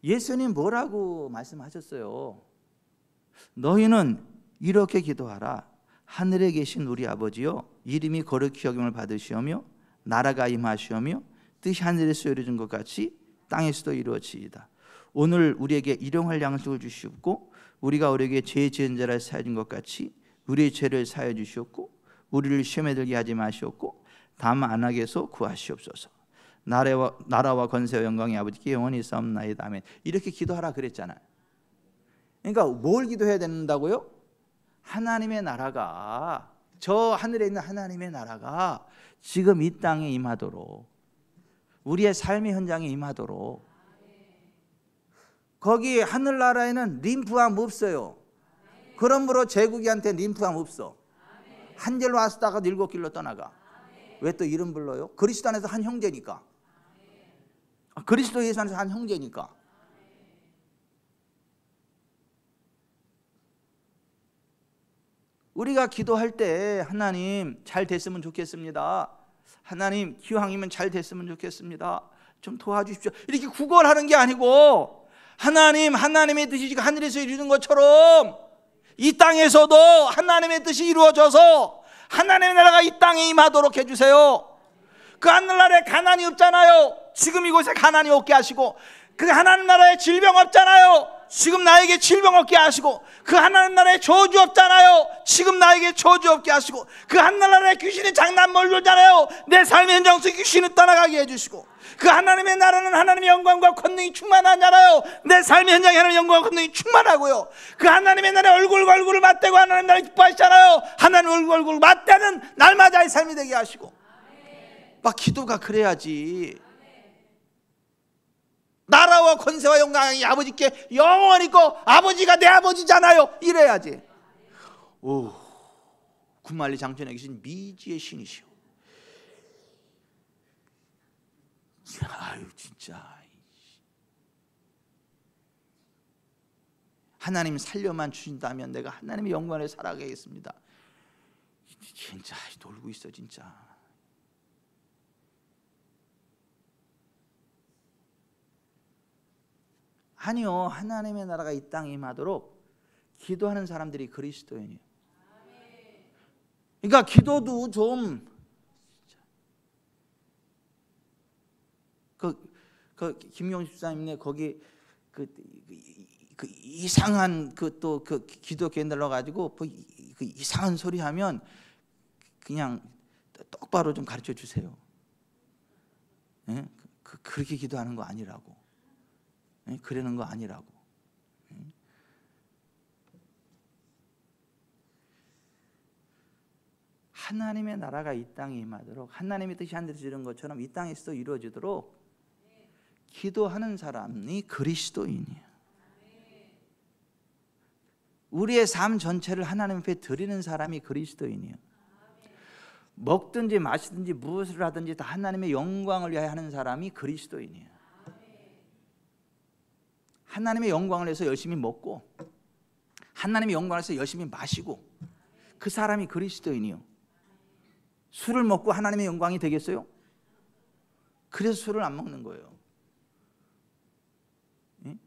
예수님 뭐라고 말씀하셨어요? 너희는 이렇게 기도하라. 하늘에 계신 우리 아버지여, 이름이 거룩히 여김을 받으시오며 나라가 임하시오며 뜻이 하늘에서 이루어진 것 같이 땅에서도 이루어지이다. 오늘 우리에게 일용할 양식을 주시옵고 우리가 우리에게 죄 지은 자를 사하여 준 것 같이 우리의 죄를 사하여 주시옵고 우리를 시험에 들게 하지 마시옵고 다만 안악에서 구하시옵소서. 나라와 권세와 영광이 아버지께 영원히 있사옵나이다. 아멘. 이렇게 기도하라 그랬잖아요. 그러니까 뭘 기도해야 된다고요? 하나님의 나라가, 저 하늘에 있는 하나님의 나라가 지금 이 땅에 임하도록, 우리의 삶의 현장에 임하도록. 거기 하늘나라에는 림프암 없어요. 그러므로 제국이한테 림프암 없어. 한 길로 왔다가 7길로 떠나가. 왜 또 이름 불러요? 그리스도 안에서 한 형제니까. 그리스도 예수 안에서 한 형제니까. 우리가 기도할 때 하나님 잘 됐으면 좋겠습니다. 하나님 기왕이면 잘 됐으면 좋겠습니다. 좀 도와주십시오. 이렇게 구걸하는 게 아니고 하나님, 하나님의 뜻이 하늘에서 이루는 것처럼 이 땅에서도 하나님의 뜻이 이루어져서 하나님의 나라가 이 땅에 임하도록 해주세요. 그 하늘나라에 가난이 없잖아요. 지금 이곳에 가난이 없게 하시고, 그 하나님 나라에 질병 없잖아요. 지금 나에게 질병 없게 하시고, 그 하나님 나라에 저주 없잖아요. 지금 나에게 저주 없게 하시고, 그 하나님 나라에 귀신이 장난 몰잖아요. 내 삶의 현장 속에 귀신을 떠나가게 해주시고, 그 하나님의 나라는 하나님의 영광과 권능이 충만하잖아요. 내 삶의 현장에 하나님의 영광과 권능이 충만하고요. 그 하나님의 나라에 얼굴과 얼굴을 맞대고 하나님 나라를 기뻐하시잖아요. 하나님 얼굴과 얼굴을 맞대는 날마다의 삶이 되게 하시고. 막 기도가 그래야지. 나라와 권세와 영광이 아버지께 영원히 있고 아버지가 내 아버지잖아요. 이래야지. 오, 군말리 장천에 계신 미지의 신이시오. 아유 진짜. 하나님 살려만 주신다면 내가 하나님의 영광을 살아가겠습니다. 진짜 놀고 있어 진짜. 아니요, 하나님의 나라가 이 땅에 임하도록 기도하는 사람들이 그리스도인이에요. 그러니까 기도도 좀 김용식 집사님네 거기 그 이상한 또 그 기도 견달러 가지고 그 이상한 소리 하면 그냥 똑바로 좀 가르쳐 주세요. 예? 그렇게 기도하는 거 아니라고. 예? 그러는 거 아니라고. 예? 하나님의 나라가 이 땅에 임하도록, 하나님의 뜻이 하늘에서 이룬 것처럼 이 땅에서도 이루어지도록 기도하는 사람이 그리스도인이에요. 우리의 삶 전체를 하나님 앞에 드리는 사람이 그리스도인이에요. 먹든지 마시든지 무엇을 하든지 다 하나님의 영광을 위하여 하는 사람이 그리스도인이에요. 하나님의 영광을 위해서 열심히 먹고 하나님의 영광을 위해서 열심히 마시고, 그 사람이 그리스도인이요. 술을 먹고 하나님의 영광이 되겠어요? 그래서 술을 안 먹는 거예요. 예?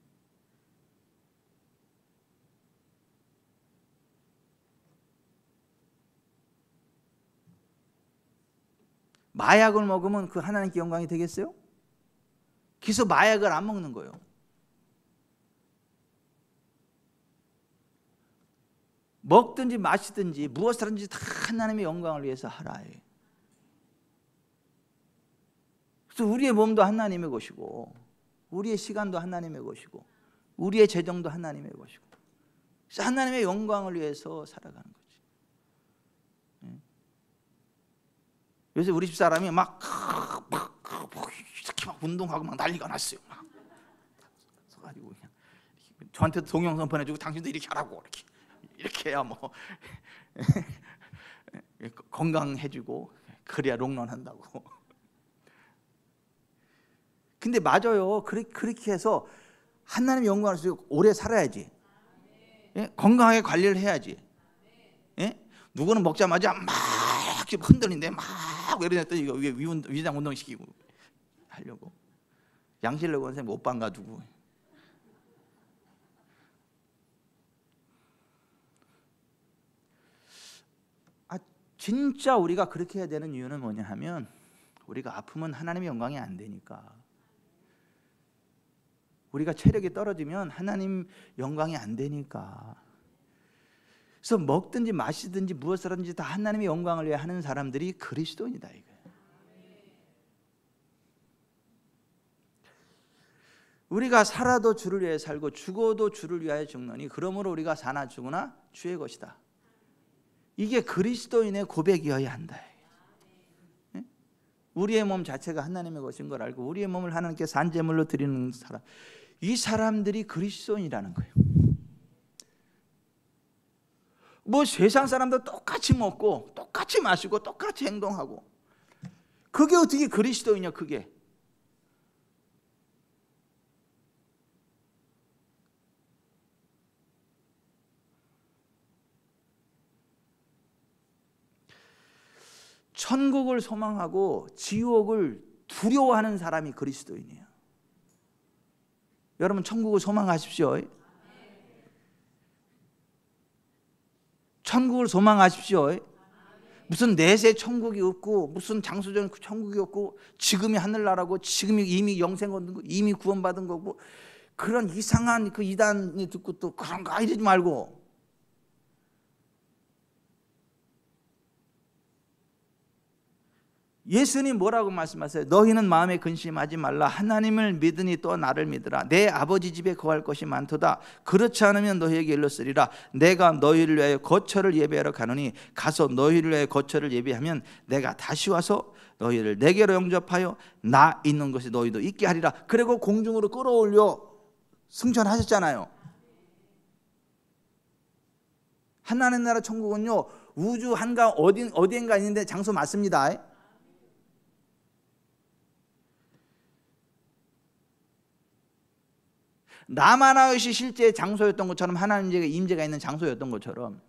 마약을 먹으면 그 하나님께 영광이 되겠어요? 그래서 마약을 안 먹는 거예요. 먹든지 마시든지 무엇을 하든지 다 하나님의 영광을 위해서 하라. 그래서 우리의 몸도 하나님의 것이고, 우리의 시간도 하나님의 것이고, 우리의 재정도 하나님의 것이고, 그래서 하나님의 영광을 위해서 살아가는 거지. 요새 우리 집 사람이 막 운동하고 막 난리가 났어요. 가지고 그냥 저한테 동영상 보내주고 당신도 이렇게 하라고 이렇게 해야 뭐 건강해지고 그래야 롱런한다고. 근데 맞아요. 그렇게 해서 하나님의 영광을 위해서 오래 살아야지. 예? 건강하게 관리를 해야지. 예? 누구는 먹자마자 막 흔들린데 막 이러랬더니 이거 위장 운동 시키고 하려고. 양실내고 선생님 옷방 가두고. 진짜 우리가 그렇게 해야 되는 이유는 뭐냐 하면 우리가 아프면 하나님의 영광이 안 되니까. 우리가 체력이 떨어지면 하나님 영광이 안 되니까. 그래서 먹든지 마시든지 무엇을 하든지 다 하나님의 영광을 위해 하는 사람들이 그리스도인이다 이거예요. 우리가 살아도 주를 위해 살고 죽어도 주를 위하여 죽노니 그러므로 우리가 사나 죽으나 주의 것이다. 이게 그리스도인의 고백이어야 한다. 우리의 몸 자체가 하나님의 것인 걸 알고 우리의 몸을 하나님께 산제물로 드리는 사람, 이 사람들이 그리스도인이라는 거예요. 뭐 세상 사람들 똑같이 먹고 똑같이 마시고 똑같이 행동하고 그게 어떻게 그리스도이냐 그게. 천국을 소망하고 지옥을 두려워하는 사람이 그리스도인이에요. 여러분 천국을 소망하십시오. 천국을 소망하십시오. 무슨 내세 천국이 없고 무슨 장소전 천국이 없고 지금이 하늘나라고 지금이 이미 영생 얻은 거 이미 구원받은 거고 그런 이상한 그 이단이 듣고 또 그런 거 이러지 말고 예수님 뭐라고 말씀하세요? 너희는 마음에 근심하지 말라. 하나님을 믿으니 또 나를 믿으라. 내 아버지 집에 거할 것이 많도다. 그렇지 않으면 너희에게 일렀으리라. 내가 너희를 위하여 거처를 예배하러 가노니 가서 너희를 위하여 거처를 예배하면 내가 다시 와서 너희를 내게로 영접하여 나 있는 것이 너희도 있게 하리라. 그리고 공중으로 끌어올려 승천하셨잖아요. 하나님 나라 천국은요 우주 한가 어디인가 있는데 장소 맞습니다. 라마나웃이 실제 장소였던 것처럼 하나님의 임재가 있는 장소였던 것처럼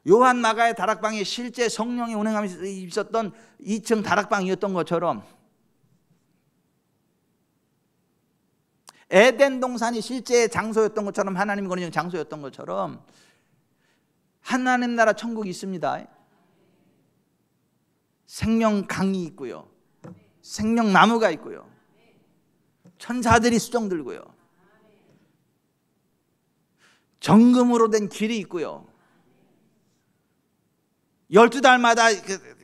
요한 마가의 다락방이 실제 성령이 운행하면서 있었던 2층 다락방이었던 것처럼 에덴 동산이 실제 장소였던 것처럼 하나님 거는 장소였던 것처럼 하나님 나라 천국이 있습니다. 생명강이 있고요. 생명나무가 있고요. 천사들이 수종 들고요. 정금으로 된 길이 있고요. 12달마다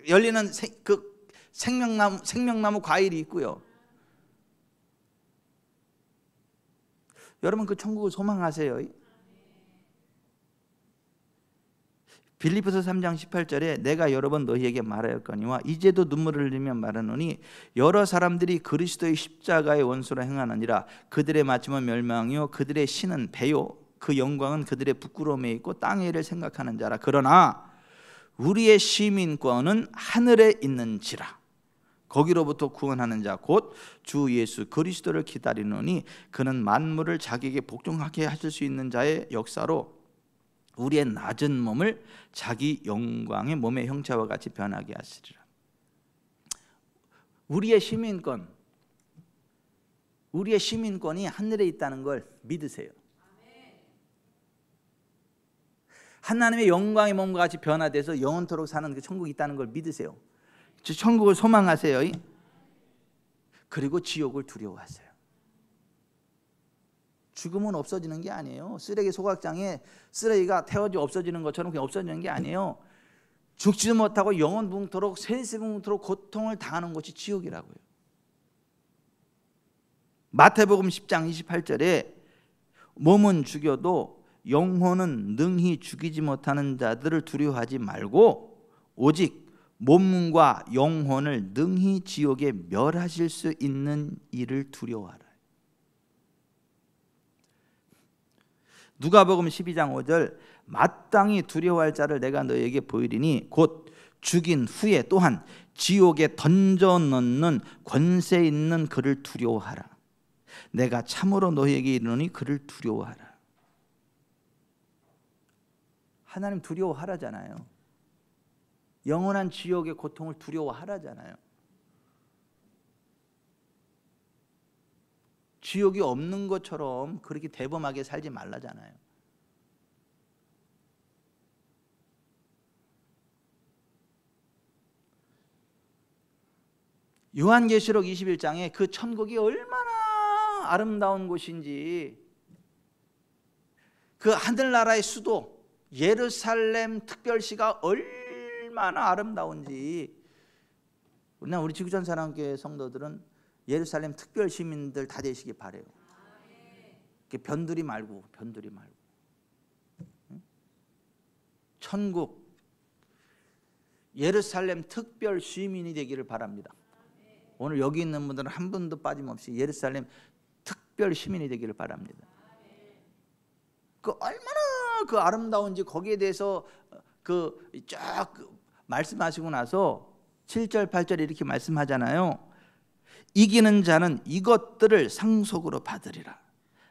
열리는 그 생명나무 과일이 있고요. 여러분 그 천국을 소망하세요. 빌립보서 3장 18절에 내가 여러 번 너희에게 말하였거니와 이제도 눈물을 흘리며 말하노니 여러 사람들이 그리스도의 십자가의 원수로 행하느니라. 그들의 마침은 멸망이요 그들의 신은 배요 그 영광은 그들의 부끄러움에 있고 땅의 일을 생각하는 자라. 그러나 우리의 시민권은 하늘에 있는지라. 거기로부터 구원하는 자 곧 주 예수 그리스도를 기다리노니 그는 만물을 자기에게 복종하게 하실 수 있는 자의 역사로 우리의 낮은 몸을 자기 영광의 몸의 형체와 같이 변하게 하시리라. 우리의 시민권이 하늘에 있다는 걸 믿으세요. 하나님의 영광의 몸과 같이 변화돼서 영원토록 사는 그 천국이 있다는 걸 믿으세요. 천국을 소망하세요. 그리고 지옥을 두려워하세요. 죽음은 없어지는 게 아니에요. 쓰레기 소각장에 쓰레기가 태워져 없어지는 것처럼 그냥 없어지는 게 아니에요. 죽지도 못하고 영원붕토록 세세붕토록 고통을 당하는 것이 지옥이라고요. 마태복음 10장 28절에 몸은 죽여도 영혼은 능히 죽이지 못하는 자들을 두려워하지 말고 오직 몸과 영혼을 능히 지옥에 멸하실 수 있는 이를 두려워하라. 누가복음 12장 5절 마땅히 두려워할 자를 내가 너에게 보이리니 곧 죽인 후에 또한 지옥에 던져 넣는 권세 있는 그를 두려워하라. 내가 참으로 너에게 이르노니 그를 두려워하라. 하나님 두려워하라잖아요. 영원한 지옥의 고통을 두려워하라잖아요. 지옥이 없는 것처럼 그렇게 대범하게 살지 말라잖아요. 요한계시록 21장에 그 천국이 얼마나 아름다운 곳인지, 그 하늘나라의 수도 예루살렘 특별시가 얼마나 아름다운지, 우리 지구촌 사랑교회 성도들은 예루살렘 특별 시민들 다 되시기 바래요. 변두리 말고. 천국 예루살렘 특별 시민이 되기를 바랍니다. 오늘 여기 있는 분들은 한 분도 빠짐없이 예루살렘 특별 시민이 되기를 바랍니다. 그 얼마나 그 아름다운지 거기에 대해서 쫙 말씀하시고 나서 7절 8절 이렇게 말씀하잖아요. 이기는 자는 이것들을 상속으로 받으리라.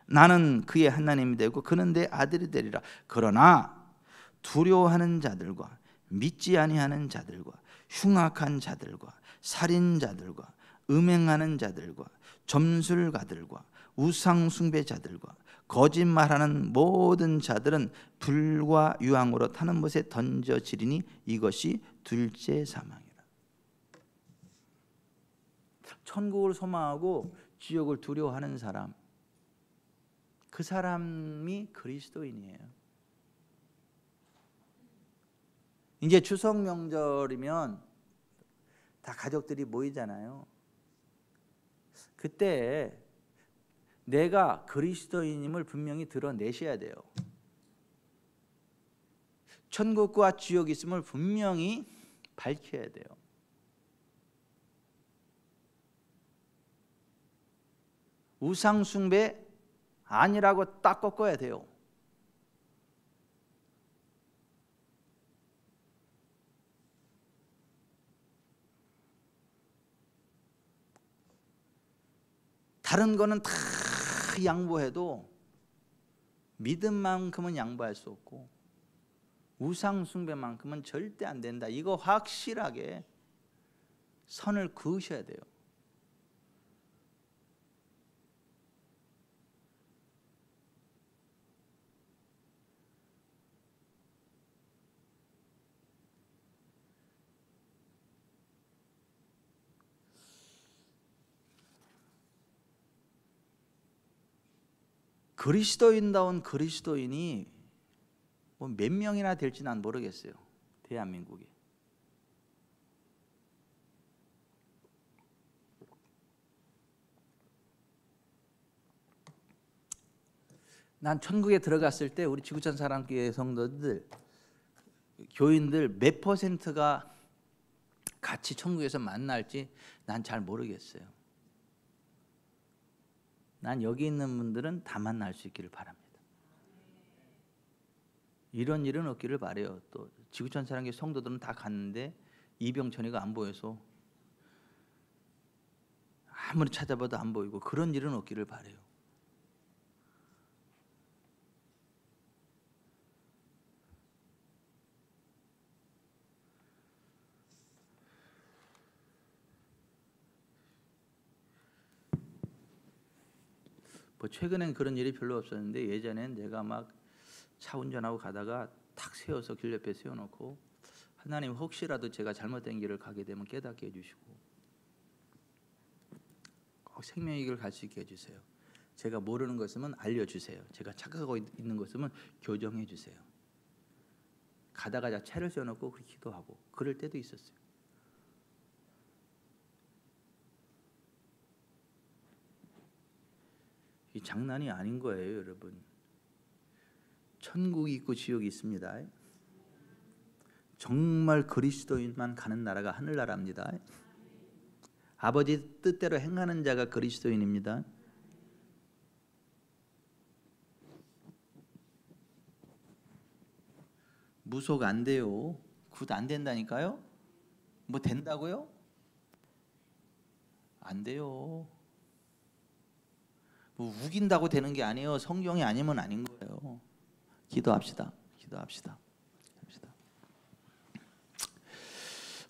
나는 그의 하나님이 되고 그는 내 아들이 되리라. 그러나 두려워하는 자들과 믿지 아니하는 자들과 흉악한 자들과 살인자들과 음행하는 자들과 점술가들과 우상 숭배자들과 거짓말하는 모든 자들은 불과 유황으로 타는 못에 던져지리니 이것이 둘째 사망이라. 천국을 소망하고 지옥을 두려워하는 사람, 그 사람이 그리스도인이에요. 이제 추석 명절이면 다 가족들이 모이잖아요. 그때 내가 그리스도인임을 분명히 드러내셔야 돼요. 천국과 지옥이 있음을 분명히 밝혀야 돼요. 우상 숭배 아니라고 딱 꺾어야 돼요. 다른 거는 다 양보해도 믿음만큼은 양보할 수 없고 우상 숭배만큼은 절대 안 된다. 이거 확실하게 선을 그으셔야 돼요. 그리스도인다운 그리스도인이 뭐 몇 명이나 될지 난 모르겠어요. 대한민국에. 난 천국에 들어갔을 때 우리 지구촌 사랑교회 성도들, 교인들 몇 퍼센트가 같이 천국에서 만날지 난 잘 모르겠어요. 난 여기 있는 분들은 다 만날 수 있기를 바랍니다. 이런 일은 없기를 바라요. 또 지구촌 사랑교회 성도들은 다 갔는데 이병천이가 안 보여서 아무리 찾아봐도 안 보이고, 그런 일은 없기를 바라요. 뭐 최근엔 그런 일이 별로 없었는데 예전엔 제가 막 차 운전하고 가다가 탁 세워서 길 옆에 세워놓고 하나님 혹시라도 제가 잘못된 길을 가게 되면 깨닫게 해주시고 꼭 생명의 길을 갈 수 있게 해주세요. 제가 모르는 것 있으면 알려주세요. 제가 착각하고 있는 것 있으면 교정해 주세요. 가다가 차를 세워놓고 그렇게 기도하고 그럴 때도 있었어요. 이 장난이 아닌 거예요, 여러분. 천국이 있고 지옥이 있습니다. 정말 그리스도인만 가는 나라가 하늘나라입니다. 아버지 뜻대로 행하는 자가 그리스도인입니다. 무속 안 돼요. 굿 안 된다니까요. 뭐 된다고요? 안 돼요. 뭐 우긴다고 되는 게 아니에요. 성경이 아니면 아닌 거예요. 기도합시다. 기도합시다.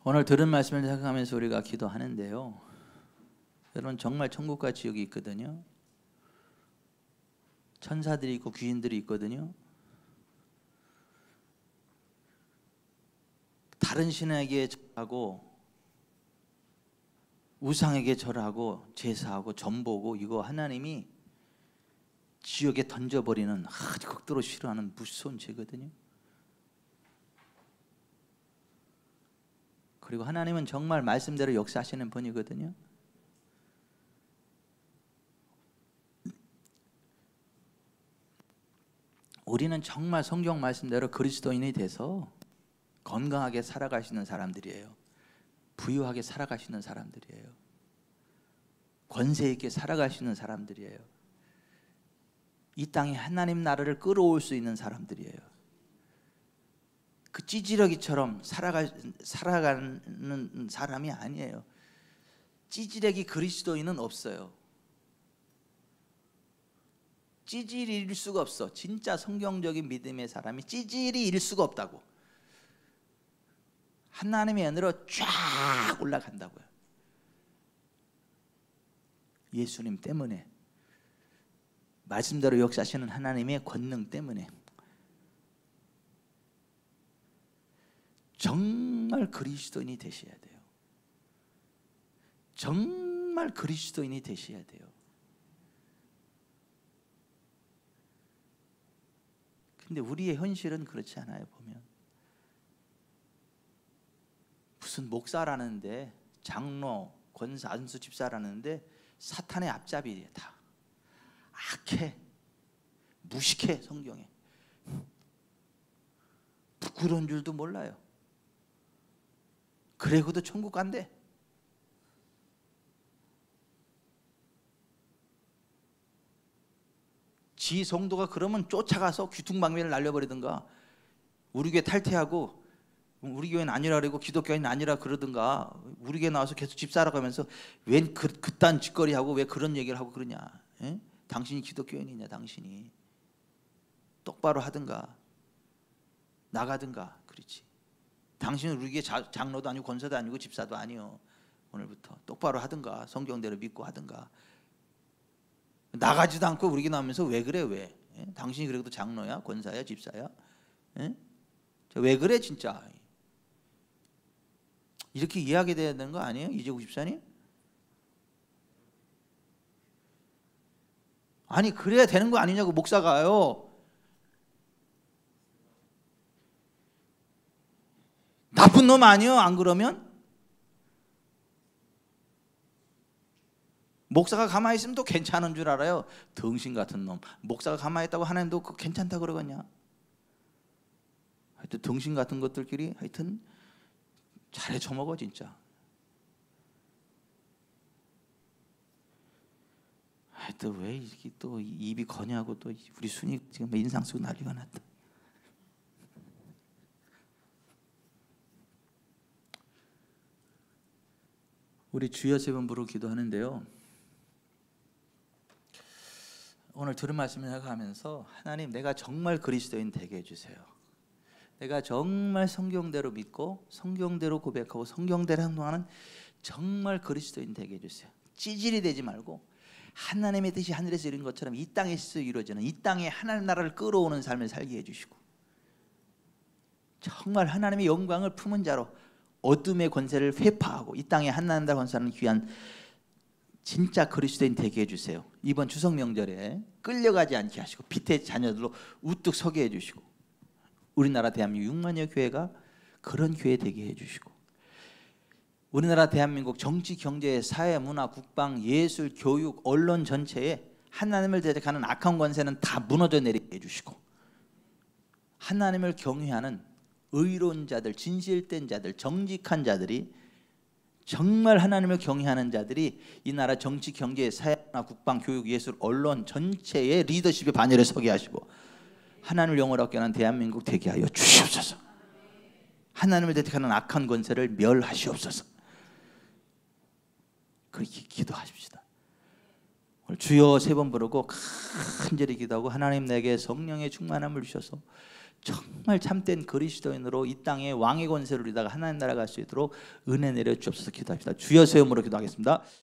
오늘 들은 말씀을 생각하면서 우리가 기도하는데요. 여러분 정말 천국과 지옥이 있거든요. 천사들이 있고 귀인들이 있거든요. 다른 신에게 절하고 우상에게 절하고 제사하고 전보고 이거 하나님이 지옥에 던져버리는 아주 극도로 싫어하는 무서운 죄거든요. 그리고 하나님은 정말 말씀대로 역사하시는 분이거든요. 우리는 정말 성경 말씀대로 그리스도인이 돼서 건강하게 살아가시는 사람들이에요. 부유하게 살아가시는 사람들이에요. 권세 있게 살아가시는 사람들이에요. 이 땅에 하나님 나라를 끌어올 수 있는 사람들이에요. 그 찌질하기처럼 살아가는 사람이 아니에요. 찌질하기 그리스도인은 없어요. 찌질일 수가 없어. 진짜 성경적인 믿음의 사람이 찌질이일 수가 없다고. 하나님의 은혜로 쫙 올라간다고요. 예수님 때문에, 말씀대로 역사하시는 하나님의 권능 때문에. 정말 그리스도인이 되셔야 돼요. 정말 그리스도인이 되셔야 돼요. 근데 우리의 현실은 그렇지 않아요. 보면 무슨 목사라는데, 장로, 권사, 안수 집사라는데 사탄의 앞잡이에 다 악해, 무식해. 성경에 부끄러운 줄도 몰라요. 그래도 천국 간대. 지 성도가 그러면 쫓아가서 귀퉁방망이를 날려버리든가, 우리 교회 탈퇴하고 우리 교회는 아니라 그러고 기독교인은 아니라 그러든가, 우리 교회 나와서 계속 집사라고 하면서 웬 그딴 짓거리하고 왜 그런 얘기를 하고 그러냐. 에? 당신이 기독교인이냐. 당신이 똑바로 하든가 나가든가. 그렇지. 당신은 우리 교회 장로도 아니고 권사도 아니고 집사도 아니요. 오늘부터 똑바로 하든가, 성경대로 믿고 하든가. 나가지도 않고 우리 교회 나오면서 왜 그래 왜? 에? 당신이 그래도 장로야, 권사야, 집사야? 에? 왜 그래 진짜? 이렇게 이해하게 돼야 되는 거 아니에요? 이재국 집사님? 아니 그래야 되는 거 아니냐고. 목사가요. 나쁜 놈 아니요? 안 그러면? 목사가 가만히 있으면 또 괜찮은 줄 알아요. 등신 같은 놈. 목사가 가만히 있다고 하나님도 그거 괜찮다 그러겠냐? 하여튼 등신 같은 것들끼리 하여튼 잘해 처먹어 진짜. 하여튼 왜 이렇게 또 입이 거냐고 또 우리 순이 지금 인상 쓰고 난리가 났다. 우리 주여 세 번 부르고 기도하는데요. 오늘 들은 말씀을 생각하면서 하나님, 내가 정말 그리스도인 되게 해주세요. 내가 정말 성경대로 믿고 성경대로 고백하고 성경대로 행동하는 정말 그리스도인 되게 해주세요. 찌질이 되지 말고 하나님의 뜻이 하늘에서 이룬 것처럼 이 땅에서 이루어지는, 이 땅에 하나님 나라를 끌어오는 삶을 살게 해주시고, 정말 하나님의 영광을 품은 자로 어둠의 권세를 회파하고 이 땅에 하나님 나라 건설하는 귀한 진짜 그리스도인 되게 해주세요. 이번 추석 명절에 끌려가지 않게 하시고 빛의 자녀들로 우뚝 서게 해주시고, 우리나라 대한민국 6만여 교회가 그런 교회 되게 해주시고, 우리나라 대한민국 정치, 경제, 사회, 문화, 국방, 예술, 교육, 언론 전체에 하나님을 대적하는 악한 권세는 다 무너져 내리게 해주시고, 하나님을 경외하는 의로운 자들, 진실된 자들, 정직한 자들이, 정말 하나님을 경외하는 자들이 이 나라 정치, 경제, 사회, 문화, 국방, 교육, 예술, 언론 전체의 리더십의 반열에 서게 하시고 하나님을 영원히 얻게 하는 대한민국 되게 하여 주시옵소서. 하나님을 대적하는 악한 권세를 멸하시옵소서. 그렇게 기도하십시다. 오늘 주여 3번 부르고 간절히 기도하고 하나님 내게 성령의 충만함을 주셔서 정말 참된 그리스도인으로 이 땅에 왕의 권세를 누리다가 하나님 나라 갈 수 있도록 은혜 내려 주옵소서. 기도합시다. 주여 세 번으로 기도하겠습니다.